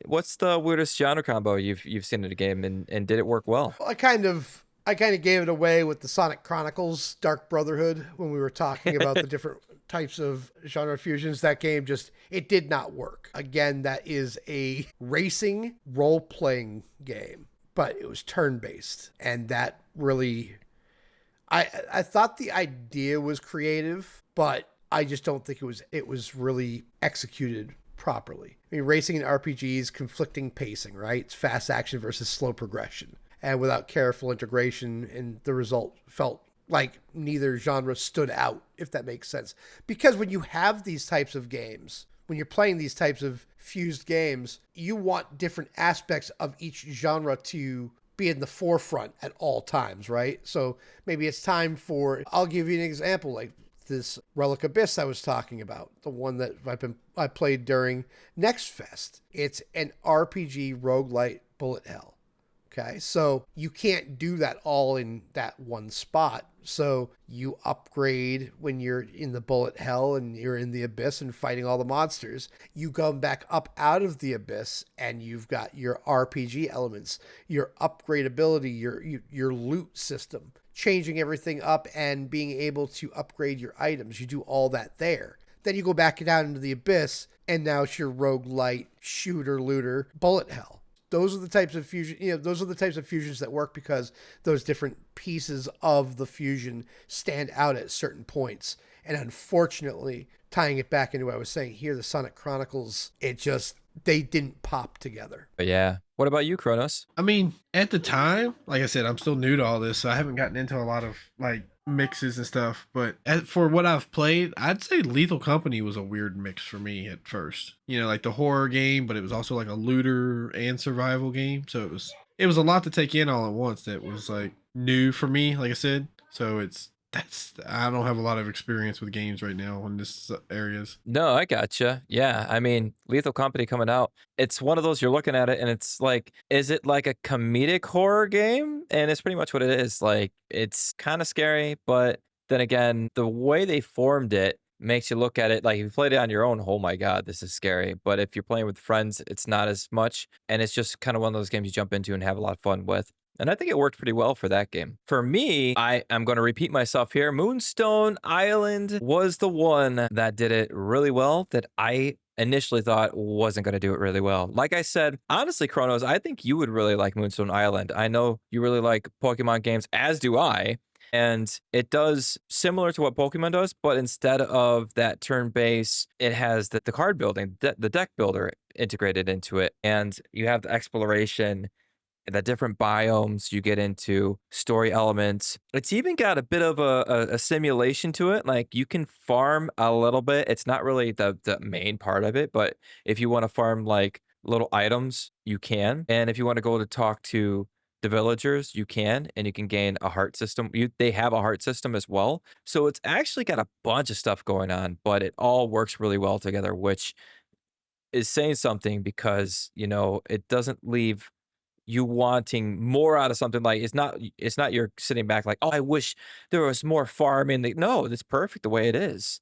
What's the weirdest genre combo you've seen in a game, and did it work well? I kind of gave it away with the Sonic Chronicles Dark Brotherhood when we were talking about the different types of genre fusions. That game it did not work. Again, that is a racing role-playing game, but it was turn-based, and that really... I thought the idea was creative, but I just don't think it was really executed properly. I mean, racing in RPGs, conflicting pacing, right? It's fast action versus slow progression. And without careful integration, and the result felt like neither genre stood out, if that makes sense. Because when you have these types of games, when you're playing these types of fused games, you want different aspects of each genre to be in the forefront at all times, right? So maybe it's time I'll give you an example, like this Relic Abyss I was talking about, the one that I played during Next Fest. It's an RPG roguelite bullet hell. Okay, so you can't do that all in that one spot. So you upgrade when you're in the bullet hell and you're in the abyss and fighting all the monsters. You come back up out of the abyss and you've got your RPG elements, your upgradability, your loot system, changing everything up and being able to upgrade your items. You do all that there. Then you go back down into the abyss and now it's your roguelite shooter looter bullet hell. Those are the types of fusions that work because those different pieces of the fusion stand out at certain points. And unfortunately, tying it back into what I was saying here, the Sonic Chronicles, they didn't pop together. But yeah. What about you, Kronos? I mean, at the time, like I said, I'm still new to all this, so I haven't gotten into a lot of like mixes and stuff. But for what I've played, I'd say Lethal Company was a weird mix for me at first. You know, like the horror game, but it was also like a looter and survival game. So it was a lot to take in all at once. That was like new for me, like I said. So I don't have a lot of experience with games right now in this areas. No, I gotcha. Yeah, I mean, Lethal Company coming out. It's one of those you're looking at it and it's like, is it like a comedic horror game? And it's pretty much what it is. Like, it's kind of scary, but then again, the way they formed it makes you look at it like if you played it on your own, oh my God, this is scary. But if you're playing with friends, it's not as much. And it's just kind of one of those games you jump into and have a lot of fun with. And I think it worked pretty well for that game. For me, I am going to repeat myself here. Moonstone Island was the one that did it really well that I initially thought wasn't going to do it really well. Like I said, honestly, Kronos, I think you would really like Moonstone Island. I know you really like Pokemon games, as do I. And it does similar to what Pokemon does, but instead of that turn base, it has the card building, the deck builder integrated into it. And you have the exploration, the different biomes you get into, story elements. It's even got a bit of a simulation to it. Like you can farm a little bit. It's not really the main part of it, but if you want to farm like little items, you can. And if you want to go to talk to the villagers, you can, and you can gain a heart system. They have a heart system as well. So it's actually got a bunch of stuff going on, but it all works really well together, which is saying something because, you know, it doesn't leave you wanting more out of something. Like it's not you're sitting back like, oh, I wish there was more farming. No, it's perfect the way it is.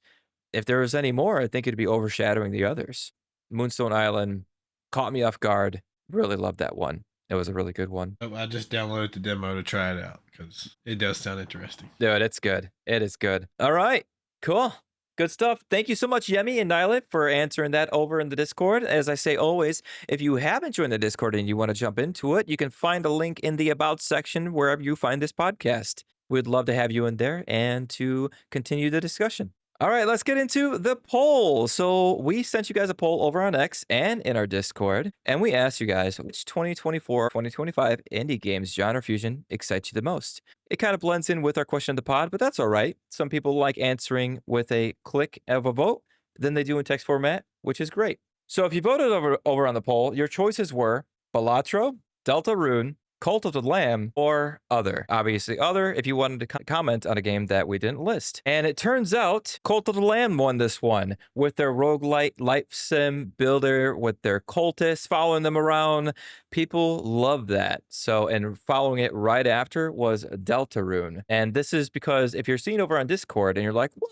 If there was any more, I think it'd be overshadowing the others. Moonstone Island caught me off guard. Really loved that one. It was a really good one. I just downloaded the demo to try it out because it does sound interesting. Dude, it's good. It is good. All right, cool. Good stuff. Thank you so much, Yemi and Nylet, for answering that over in the Discord. As I say always, if you haven't joined the Discord and you want to jump into it, you can find a link in the About section wherever you find this podcast. We'd love to have you in there and to continue the discussion. All right, let's get into the poll. So we sent you guys a poll over on X and in our Discord, and we asked you guys which 2024-2025 indie games genre fusion excites you the most. It kind of blends in with our question of the pod, but that's all right. Some people like answering with a click of a vote than they do in text format, which is great. So if you voted over on the poll, your choices were Balatro, Deltarune, Cult of the Lamb, or Other. Obviously, Other if you wanted to comment on a game that we didn't list. And it turns out Cult of the Lamb won this one with their roguelite life sim builder with their cultists following them around. People love that. So, and following it right after was Deltarune. And this is because if you're seen over on Discord and you're like, whoa,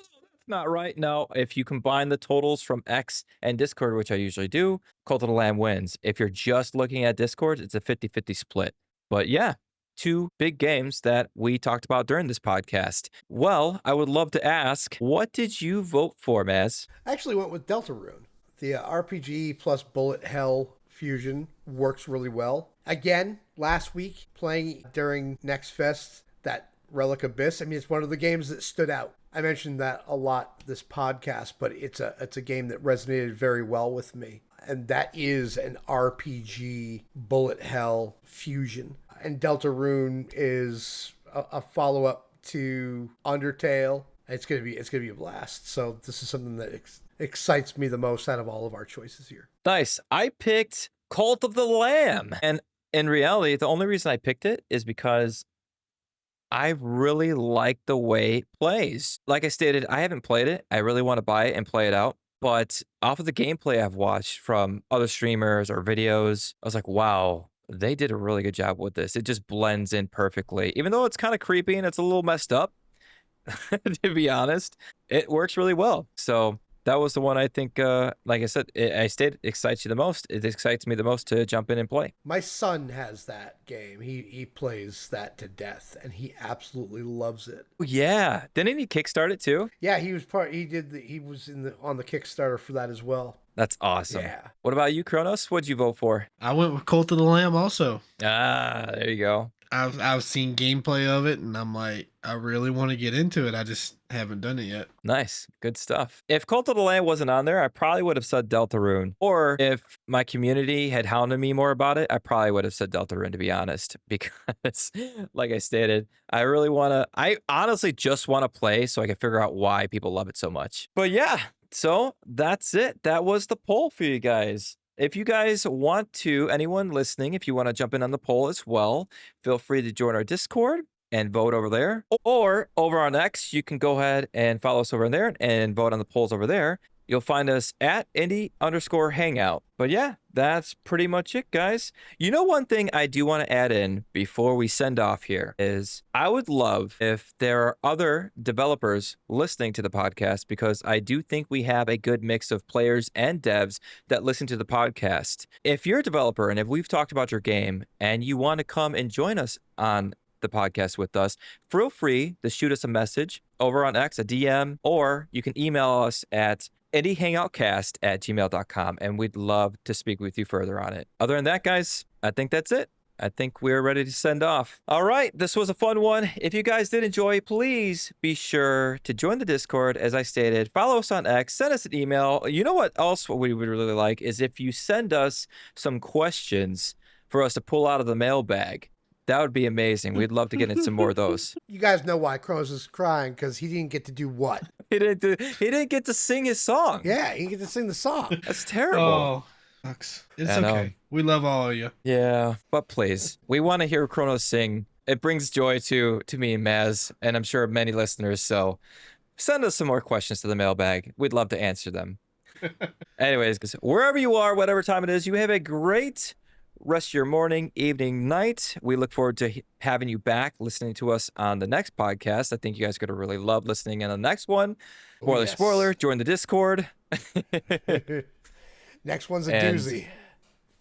not right. No, if you combine the totals from X and Discord, which I usually do, Cult of the Lamb wins. If you're just looking at Discord, it's a 50-50 split. But yeah, two big games that we talked about during this podcast. Well, I would love to ask, what did you vote for, Maz? I actually went with Deltarune. The RPG plus bullet hell fusion works really well. Again, last week, playing during Next Fest, that Relic Abyss, I mean, it's one of the games that stood out. I mentioned that a lot this podcast, but it's a game that resonated very well with me. And that is an RPG bullet hell fusion. And Deltarune is a follow-up to Undertale. It's gonna be a blast. So this is something that excites me the most out of all of our choices here. Nice. I picked Cult of the Lamb. And in reality, the only reason I picked it is because I really like the way it plays. Like I stated, I haven't played it. I really want to buy it and play it out. But off of the gameplay I've watched from other streamers or videos, I was like, wow, they did a really good job with this. It just blends in perfectly. Even though it's kind of creepy and it's a little messed up, to be honest, it works really well. So that was the one I think, like I said, it excites you the most. It excites me the most to jump in and play. My son has that game. He plays that to death, and he absolutely loves it. Yeah, didn't he kickstart it too? Yeah, he was on the Kickstarter for that as well. That's awesome. Yeah. What about you, Kronos? What'd you vote for? I went with Cult of the Lamb also. Ah, there you go. I've seen gameplay of it, and I'm like, I really want to get into it. I just haven't done it yet. Nice. Good stuff. If Cult of the Land wasn't on there, I probably would have said Deltarune. Or if my community had hounded me more about it, I probably would have said Deltarune, to be honest. Because, like I stated, I honestly just want to play so I can figure out why people love it so much. But yeah, so that's it. That was the poll for you guys. If you guys want to, anyone listening, if you want to jump in on the poll as well, feel free to join our Discord and vote over there. Or over on X, you can go ahead and follow us over there and vote on the polls over there. You'll find us at Indie_Hangout. But yeah, that's pretty much it, guys. You know, one thing I do want to add in before we send off here is I would love if there are other developers listening to the podcast, because I do think we have a good mix of players and devs that listen to the podcast. If you're a developer and if we've talked about your game and you want to come and join us on the podcast with us, feel free to shoot us a message over on X, a DM, or you can email us at indiehangoutcast@gmail.com, and we'd love to speak with you further on it. Other than that, guys, I think that's it. I think we're ready to send off. All right, this was a fun one. If you guys did enjoy, please be sure to join the Discord, as I stated. Follow us on X, send us an email. You know what else we would really like is if you send us some questions for us to pull out of the mailbag. That would be amazing. We'd love to get in some more of those. You guys know why Kronos is crying, because he didn't get to do what? He didn't get to sing his song. Yeah, he didn't get to sing the song. That's terrible. Oh, sucks. It's okay. We love all of you. Yeah, but please, we want to hear Kronos sing. It brings joy to me and Maz, and I'm sure many listeners. So send us some more questions to the mailbag. We'd love to answer them. Anyways, wherever you are, whatever time it is, you have a great rest of your morning, evening, night. We look forward to having you back listening to us on the next podcast. I think you guys are going to really love listening in the next one. Spoiler, join the Discord. Next one's a doozy.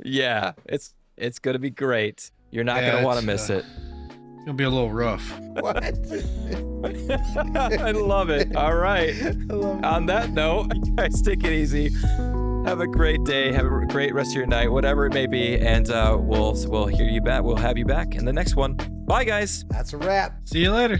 Yeah, it's going to be great. You're not going to want to miss it. It's going to be a little rough. What? I love it. All right. On that note, you guys take it easy. Have a great day. Have a great rest of your night, whatever it may be. And we'll hear you back. We'll have you back in the next one. Bye, guys. That's a wrap. See you later.